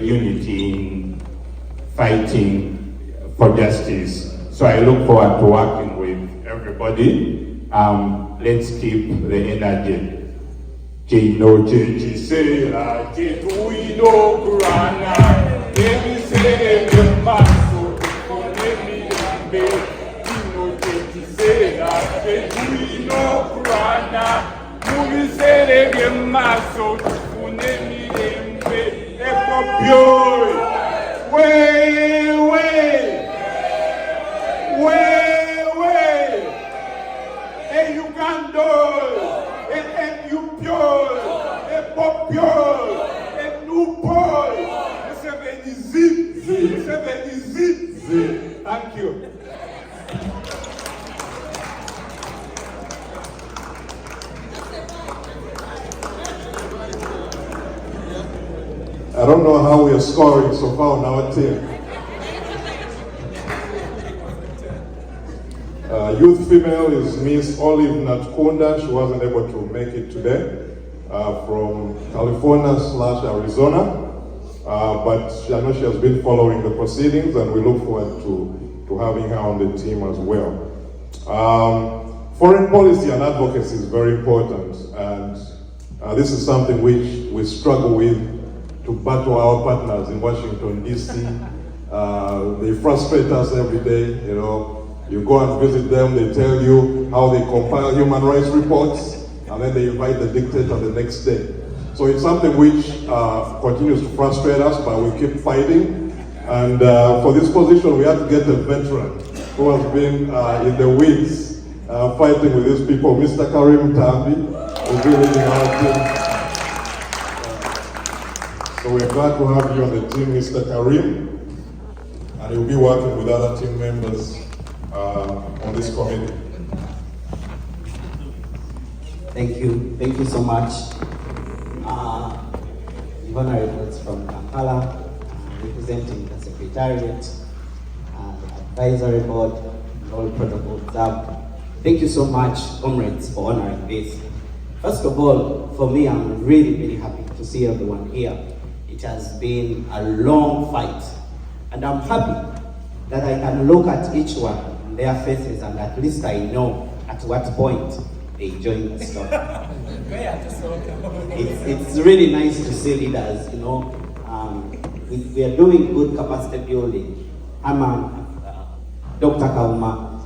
unity in fighting for justice. So I look forward to working with everybody. Let's keep the energy. Chino Chichisera, Chituino Kurana, Demi Sere Maso, Konemi Lambe, Chino Chichisera, Chituino Kurana, Mumi Sere Maso, Konemi Lambe, Epo Pioi, way, hey Uganda, and you pure, and pop pure, and new boy, thank you. I don't know how we are scoring so far on our team. Youth female is Miss Olive Natkunda. She wasn't able to make it today from California/Arizona, but I know she has been following the proceedings, and we look forward to having her on the team as well. Foreign policy and advocacy is very important, and this is something which we struggle with to battle our partners in Washington, D.C. They frustrate us every day, you know. You go and visit them, they tell you how they compile human rights reports, and then they invite the dictator the next day. So it's something which continues to frustrate us, but we keep fighting. And for this position, we have to get a veteran who has been in the weeds fighting with these people, Mr. Karim Tambi, who's been leading our team. So we're glad to have you on the team, Mr. Karim, and you'll be working with other team members on this committee. Thank you so much. Honorables from Kampala, representing the Secretariat, the Advisory Board, and all protocols observed. Thank you so much, comrades, for honoring this. First of all, for me, I'm really happy to see everyone here. It has been a long fight, and I'm happy that I can look at each one in their faces, and at least I know at what point they join the story. It's really nice to see leaders, you know. We are doing good capacity building. I'm Dr. Kauma.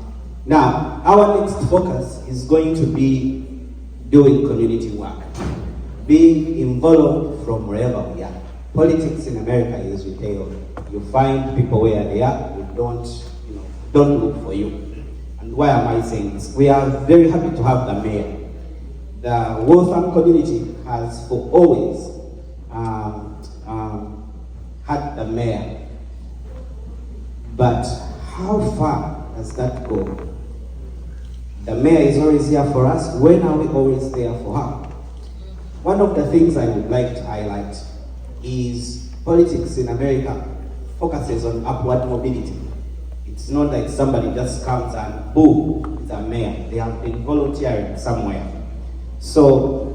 Now, our next focus is going to be doing community work, being involved from wherever we are. Politics in America is retail. You find people where they are, you don't look for you. And why am I saying this? We are very happy to have the mayor. The Waltham community has for always had the mayor. But how far does that go? The mayor is always here for us. When are we always there for her? One of the things I would like to highlight is politics in America focuses on upward mobility. It's not like somebody just comes and boom, it's a mayor. They have been volunteering somewhere. So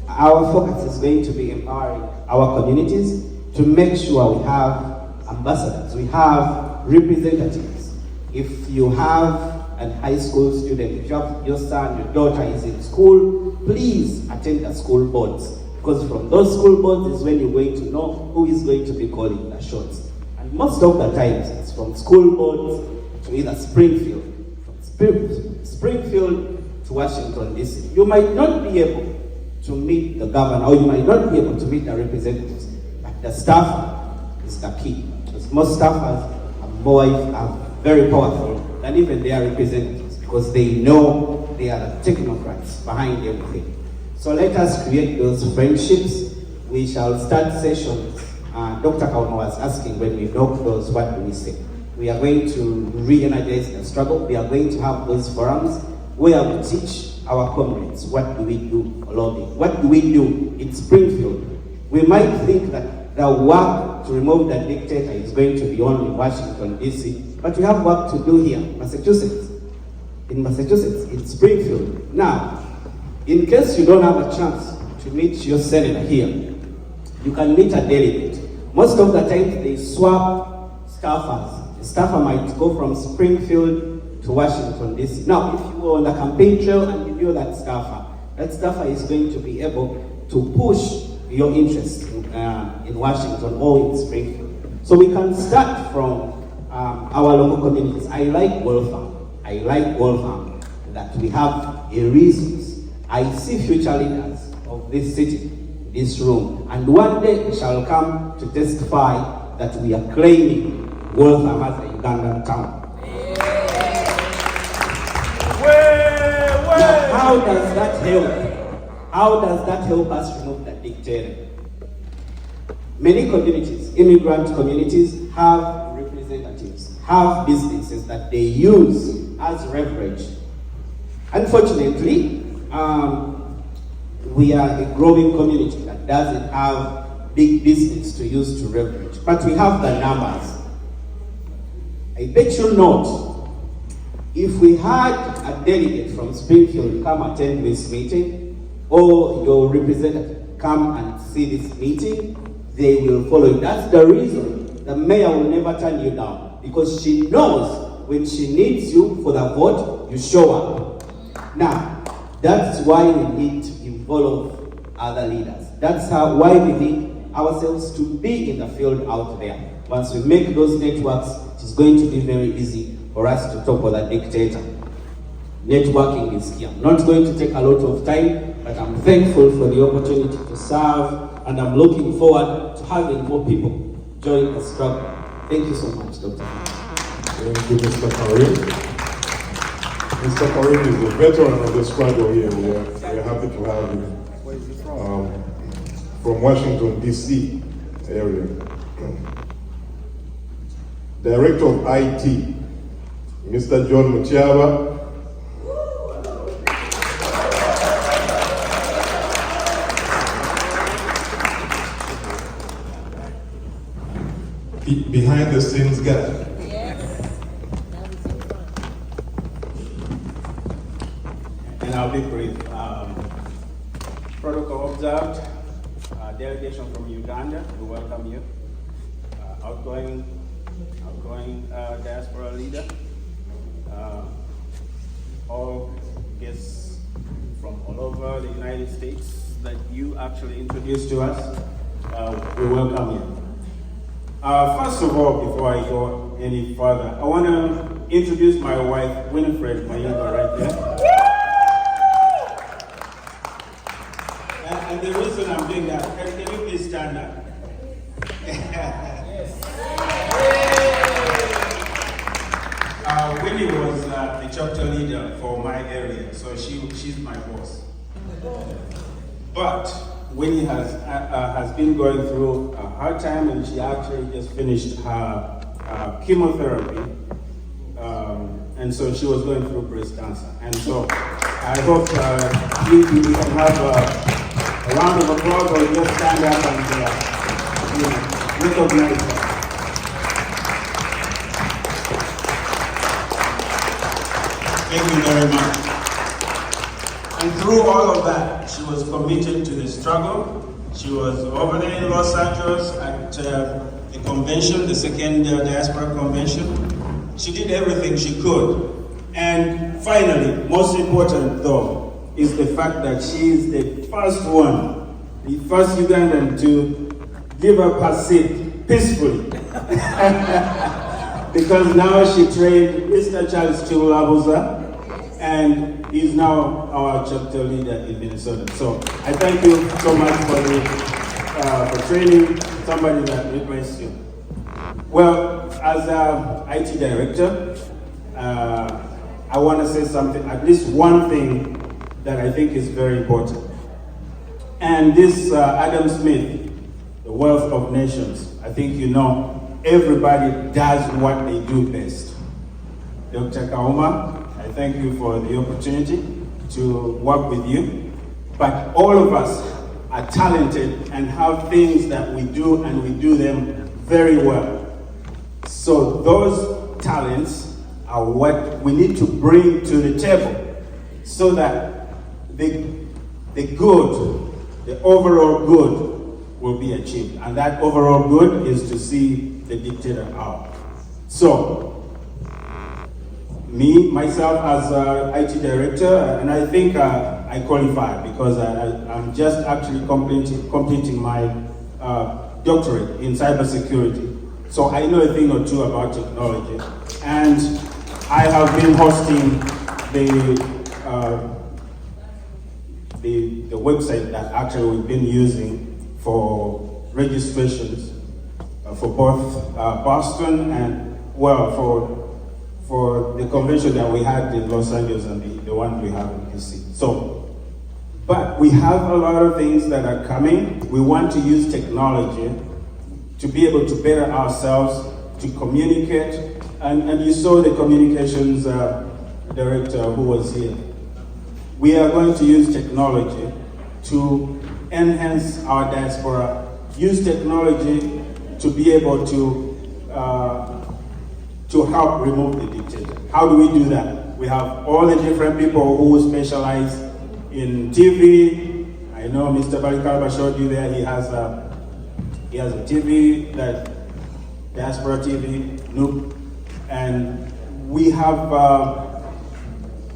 our focus is going to be empowering our communities to make sure we have ambassadors, we have representatives. If you have a high school student, if you have your son, your daughter is in school, please attend the school boards. Because from those school boards is when you're going to know who is going to be calling the shots. And most of the times, it's from school boards to either Springfield, from Springfield to Washington, D.C. You might not be able to meet the governor, or you might not be able to meet the representatives, but the staff is the key. Because most staffers are very powerful than even their representatives, because they know they are the technocrats behind everything. So let us create those friendships. We shall start sessions. Dr. Kauma was asking when we knock doors, what do we say? We are going to re-energize the struggle. We are going to have those forums where we teach our comrades what do we do for lobbying, what do we do in Springfield. We might think that the work to remove the dictator is going to be only in Washington, D.C., but we have work to do here, Massachusetts, in Springfield. Now, in case you don't have a chance to meet your senator here, you can meet a delegate. Most of the time, they swap staffers. The staffer might go from Springfield to Washington, D.C. Now, if you were on the campaign trail and you knew that staffer is going to be able to push your interest in Washington or in Springfield. So we can start from our local communities. I like Wolfram that we have a resource. I see future leaders of this city, this room, and one day we shall come to testify that we are claiming Wolfram as a Ugandan town. Now, how does that help? How does that help us remove the dictator? Many communities, immigrant communities, have representatives, have businesses that they use as leverage. Unfortunately, we are a growing community that doesn't have big business to use to leverage, but we have the numbers. I bet you not. If we had a delegate from Springfield come attend this meeting, or your representative come and see this meeting, they will follow you. That's the reason the mayor will never turn you down, because she knows when she needs you for the vote, you show up. Now, that's why we need to involve other leaders. That's why we need ourselves to be in the field out there. Once we make those networks, it's going to be very easy for us to topple the dictator. Networking is key. I'm not going to take a lot of time, but I'm thankful for the opportunity to serve, and I'm looking forward to having more people join the struggle. Thank you so much, Dr. Thank you, Mr. Karim. Mr. Karim is a veteran of the struggle here. We are happy to have him. Where is he from? From Washington, D.C. area. Director of IT, Mr. John Muchaba. Behind the scenes guy. And I'll be brief. Protocol observed. Delegation from Uganda, we welcome you. Outgoing diaspora leader. All guests from all over the United States that you actually introduced to us, we welcome you. First of all, before I go any further, I want to introduce my wife, Winifred Mayumba, right there. And the reason I'm doing that, can you please stand up? Winnie was the chapter leader for my area, so she's my boss. But Winnie has been going through a hard time, and she actually just finished her chemotherapy, and so she was going through breast cancer. And so I hope we can have a round of applause, or just stand up and recognize her. Thank you very much. And through all of that, she was committed to the struggle. She was over there in Los Angeles at the convention, the second Diaspora convention. She did everything she could. And finally, most important though, is the fact that she is the first one, the first Ugandan to give up her seat peacefully. Because now she trained Mr. Charles Chibulabuza, and he's now our chapter leader in Minnesota. So I thank you so much for training somebody that replaced you. Well, as IT director, I want to say something, at least one thing that I think is very important. And this Adam Smith, the Wealth of Nations, I think you know, everybody does what they do best. Dr. Kauma, I thank you for the opportunity to work with you. But all of us are talented and have things that we do, and we do them very well. So those talents are what we need to bring to the table so that the good, the overall good will be achieved. And that overall good is to see the dictator out. So, myself as IT director, and I think I qualify because I'm just actually completing my doctorate in cybersecurity. So I know a thing or two about technology. And I have been hosting the website that actually we've been using for registrations for both Boston and, well, for the convention that we had in Los Angeles and the one we have in DC. So, but we have a lot of things that are coming. We want to use technology to be able to better ourselves, to communicate, and you saw the communications director who was here. We are going to use technology to enhance our diaspora, use technology to be able to help remove the dictator. How do we do that? We have all the different people who specialize in TV. I know Mr. Balikalba showed you there, he has a TV, that Diaspora TV, Noop. And we have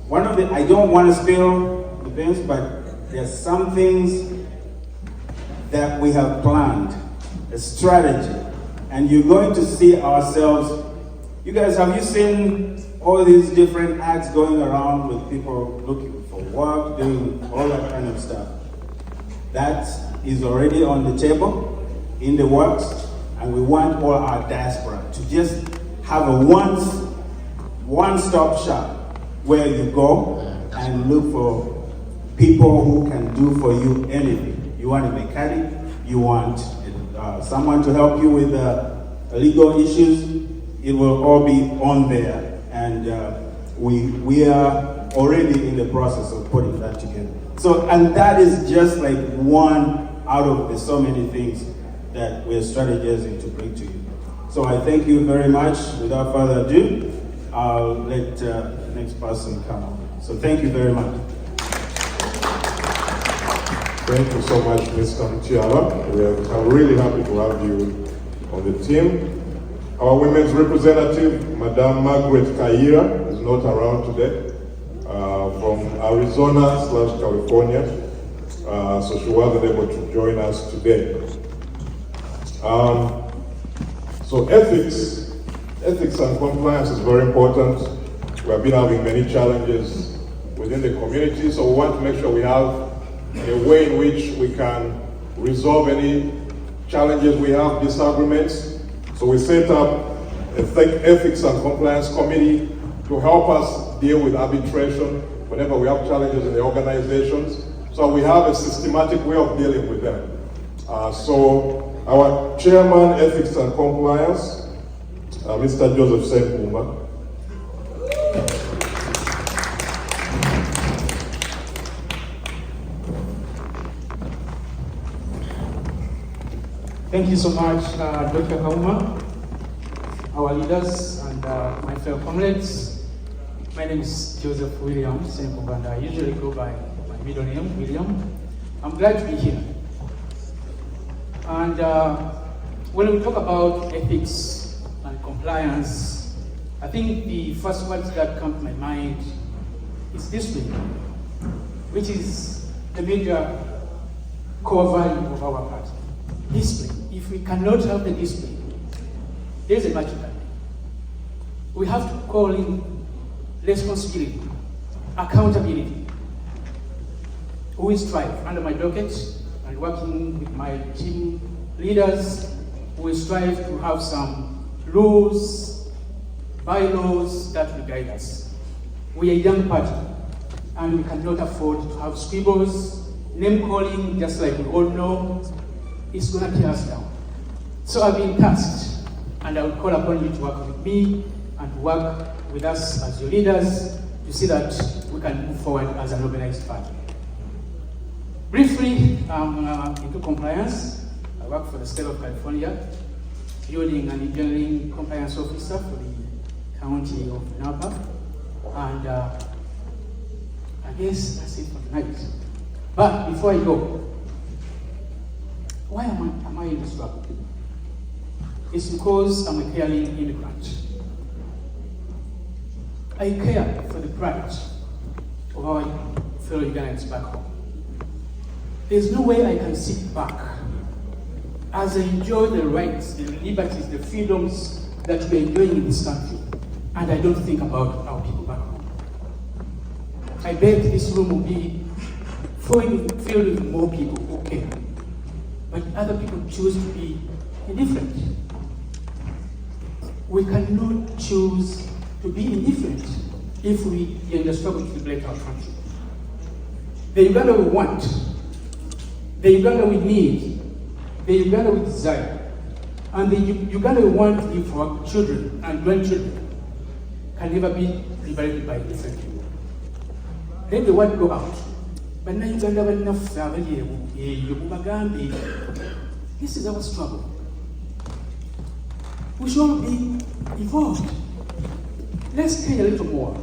one of the, I don't want to spill the things, but there's some things that we have planned, a strategy, and you're going to see ourselves. You guys, have you seen all these different ads going around with people looking for work, doing all that kind of stuff? That is already on the table, in the works, and we want all our diaspora to just have a one-stop shop where you go and look for people who can do for you anything. You want a mechanic, you want someone to help you with legal issues, it will all be on there. And we are already in the process of putting that together. So, and that is just like one out of the so many things that we're strategizing to bring to you. So I thank you very much. Without further ado, I'll let the next person come on. So thank you very much. Thank you so much, Mr. Mtiala. I'm really happy to have you on the team. Our women's representative, Madame Margaret Kaira, is not around today, from Arizona/California, so she wasn't able to join us today. So ethics and compliance is very important. We have been having many challenges within the community, so we want to make sure we have a way in which we can resolve any challenges we have, disagreements. So we set up a ethics and compliance committee to help us deal with arbitration whenever we have challenges in the organizations. So we have a systematic way of dealing with them. So our chairman, ethics and compliance, Mr. Joseph Senkumba. Thank you so much, Dr. Kauma, our leaders, and my fellow comrades. My name is Joseph Williams, and I usually go by my middle name, William. I'm glad to be here. And when we talk about ethics and compliance, I think the first words that come to my mind is discipline, which is the major core value of our party. Discipline. If we cannot have the discipline, there's a magic. We have to call in responsibility, accountability. We strive under my docket and working with my team leaders, we strive to have some rules, bylaws that will guide us. We are a young party and we cannot afford to have squibbles, name calling, just like we all know, it's going to tear us down. So I've been tasked, and I will call upon you to work with me and to work with us as your leaders to see that we can move forward as an organized party. Briefly, I'm into compliance. I work for the state of California, building and engineering compliance officer for the county of Napa. And I guess that's it for tonight. But before I go, why am I in this struggle? It's because I'm a caring immigrant. I care for the pride of our fellow Ugandans back home. There's no way I can sit back as I enjoy the rights, the liberties, the freedoms that we're enjoying in this country, and I don't think about our people back home. I bet this room will be filled with more people who care, but other people choose to be indifferent. We cannot choose to be indifferent if we are in the struggle to liberate our country. The Uganda we want, the Uganda we need, the Uganda we desire, and the Uganda we want to live for our children and grandchildren can never be liberated by different people. Let the word go out. But now Uganda will not this is our struggle. We should be involved. Let's care a little more.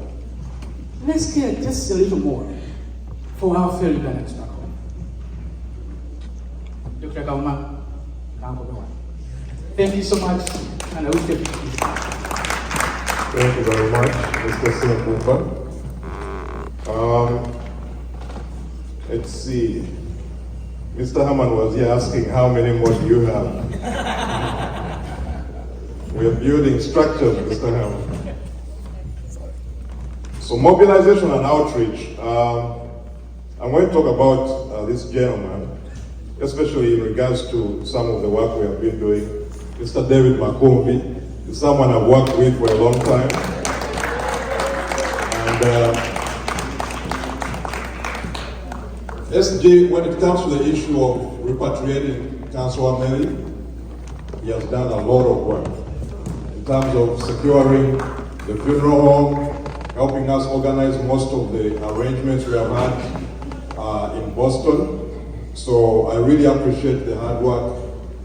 Let's care just a little more for our fellow Ugandans back home. Dr. Kauma, thank you so much, and I wish you Thank you very much, Mr. Simpupa. Let's see. Mr. Hammond was here asking how many more do you have? We are building structures, Mr. Hammond. So mobilization and outreach. I'm going to talk about this gentleman, especially in regards to some of the work we have been doing. Mr. David Makumbi is someone I've worked with for a long time. And SG, when it comes to the issue of repatriating Councillor Mary, he has done a lot of work in terms of securing the funeral home, helping us organize most of the arrangements we have had in Boston. So I really appreciate the hard work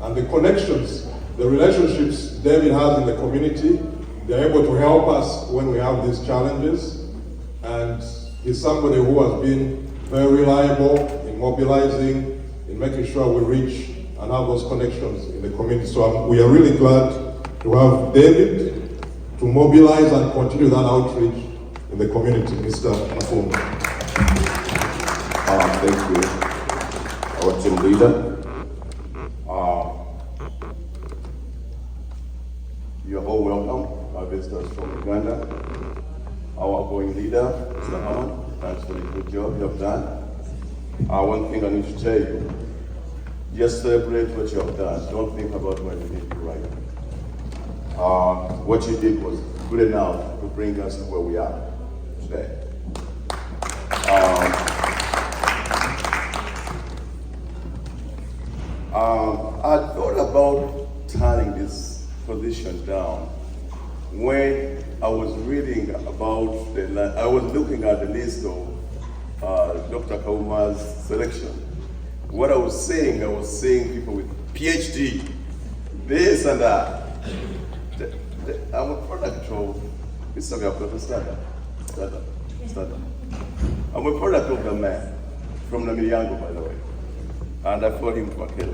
and the connections, the relationships David has in the community. They're able to help us when we have these challenges. And he's somebody who has been very reliable in mobilizing, in making sure we reach and have those connections in the community. So we are really glad to have David to mobilize and continue that outreach in the community. Mr. Makumbi. Thank you, our team leader. You're all welcome, our visitors from Uganda. Our outgoing leader, Mr. Hammond. Thanks for the good job you have done. One thing I need to tell you, just celebrate what you have done. Don't think about what you did right. What you did was good enough to bring us to where we are today. I thought about turning this position down when I was reading about I was looking at the list of Dr. Kauma's selection, what I was seeing people with PhD, this and that. I'm a product of, stand up. I'm a product of the man from Namilyango, by the way. And I fought him for kill.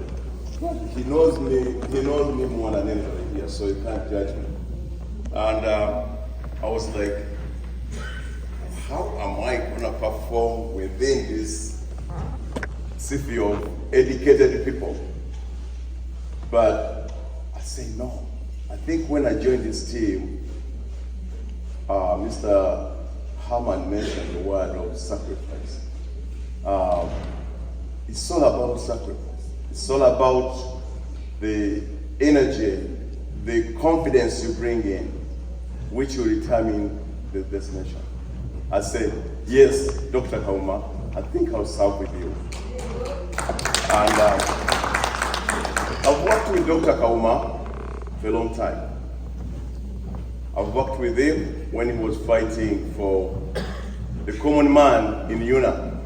He knows me more than anybody here, so you can't judge me. And I was like, how am I gonna perform within this city of educated people? But I say no. I think when I joined this team, Mr. Herman mentioned the word of sacrifice. It's all about sacrifice. It's all about the energy, the confidence you bring in, which will determine the destination. I said, yes, Dr. Kauma, I think I'll serve with you. And I've worked with Dr. Kauma for a long time. I've worked with him when he was fighting for the common man in UNA.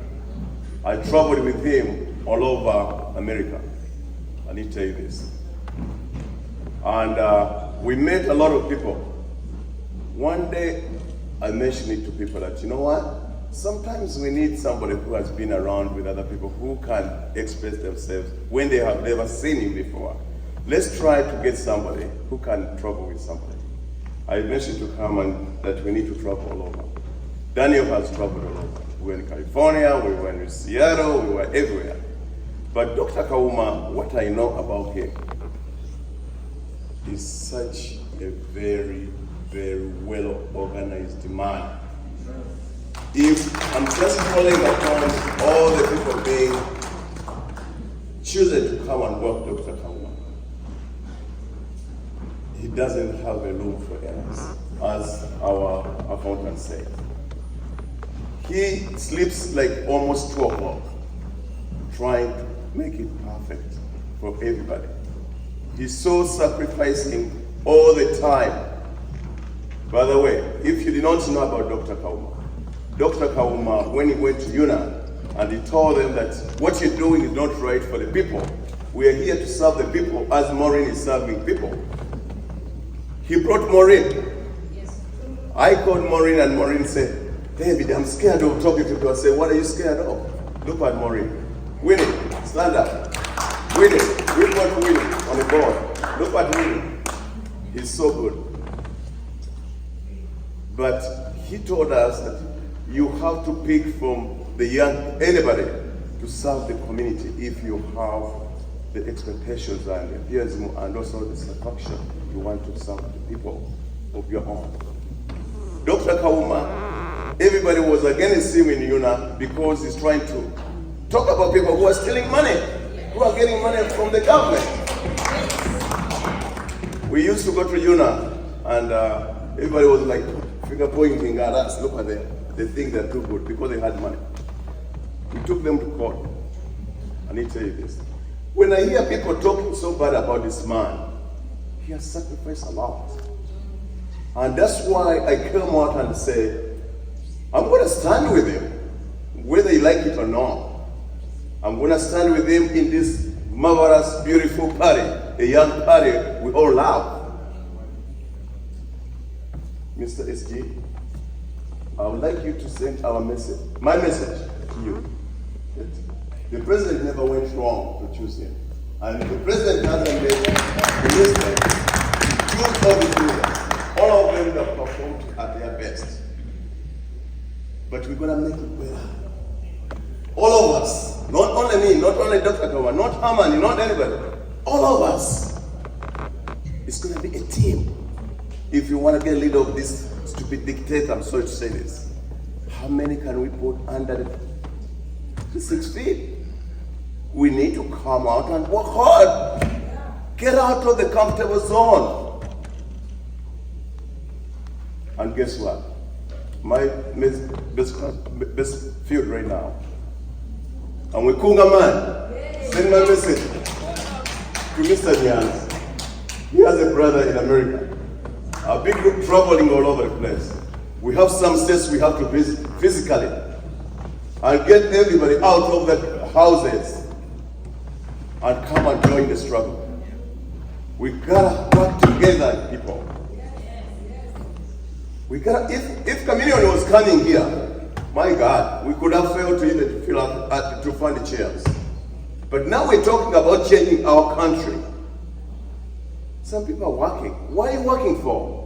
I traveled with him all over America. I need to tell you this. And we met a lot of people. One day, I mentioned it to people that, you know what? Sometimes we need somebody who has been around with other people who can express themselves when they have never seen him before. Let's try to get somebody who can travel with somebody. I mentioned to Carmen that we need to travel all over. Daniel has traveled all over. We were in California, we were in Seattle, we were everywhere. But Dr. Kauma, what I know about him is such a very, very well-organized man. If I'm just calling upon all the people being chosen to come and work Dr. Kauma, he doesn't have a room for errors, as our accountant said. He sleeps like almost 2 o'clock, trying to make it perfect for everybody. He's so sacrificing all the time. By the way, if you did not know about Dr. Kauma, when he went to UNA and he told them that what you're doing is not right for the people, we are here to serve the people as Maureen is serving people. He brought Maureen. Yes. I called Maureen and Maureen said, David, I'm scared of talking to people. I said, what are you scared of? Look at Maureen. Winnie, stand up. Winnie, we've got Winnie on the board. Look at Winnie. He's so good. But he told us that you have to pick from the young, anybody, to serve the community if you have the expectations and the enthusiasm and also the satisfaction you want to serve the people of your own. Dr. Kauma, everybody was against him in UNA because he's trying to talk about people who are stealing money, who are getting money from the government. We used to go to UNA and everybody was like finger pointing at us. Look at them. They think they're too good because they had money. We took them to court. I need to tell you this. When I hear people talking so bad about this man, he has sacrificed a lot. And that's why I came out and say, I'm going to stand with him, whether you like it or not. I'm going to stand with him in this marvelous, beautiful party, a young party we all love. Mr. SG, I would like you to send our message, my message to you. The president never went wrong to choose him. And the president hasn't made the mistake to choose all the leaders. All of them have performed at their best. But we're going to make it better. All of us, not only me, not only Dr. Kauma, not Harmony, not anybody, all of us. It's going to be a team. If you want to get rid of this stupid dictator, I'm sorry to say this, how many can we put under the 6 feet? We need to come out and work hard. Get out of the comfortable zone. And guess what? My best field right now. And we Kunga man. Send my message to Mr. Nyans. He has a brother in America. A big group traveling all over the place. We have some states we have to visit physically and get everybody out of the houses and come and join the struggle. We gotta work together, people. We gotta, if Chameleon was coming here, my God, we could have failed to even fill up, to find the chairs. But now we're talking about changing our country. Some people are working. Why are you working for?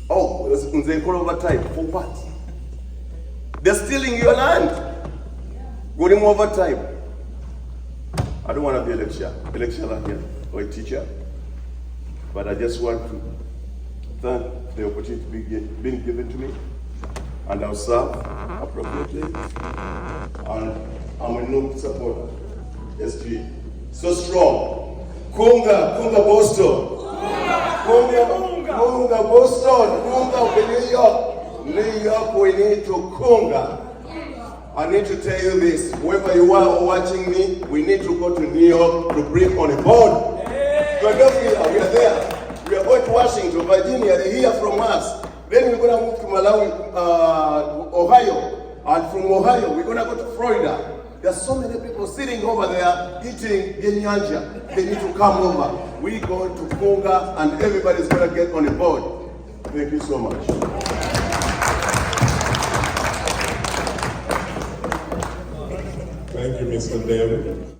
Oh, they call overtime. For what? They're stealing your land. Going overtime. I don't want to be a lecturer here, or a teacher. But I just want to thank the opportunity being given to me. And I'll serve appropriately. And I'm a no supporter. SG. So strong. Kunga Boston. Kunga Boston. Kunga New York, we need to kunga. I need to tell you this. Whoever you are watching me, we need to go to New York to bring on a board. Philadelphia, we are there. We are going to Washington, Virginia, they hear from us. Then we're going to move to Malawi, Ohio. And from Ohio, we're going to go to Florida. There are so many people sitting over there eating genyanja. They need to come over. We go to Kunga and everybody's going to get on the board. Thank you so much. Thank you, Mr. David.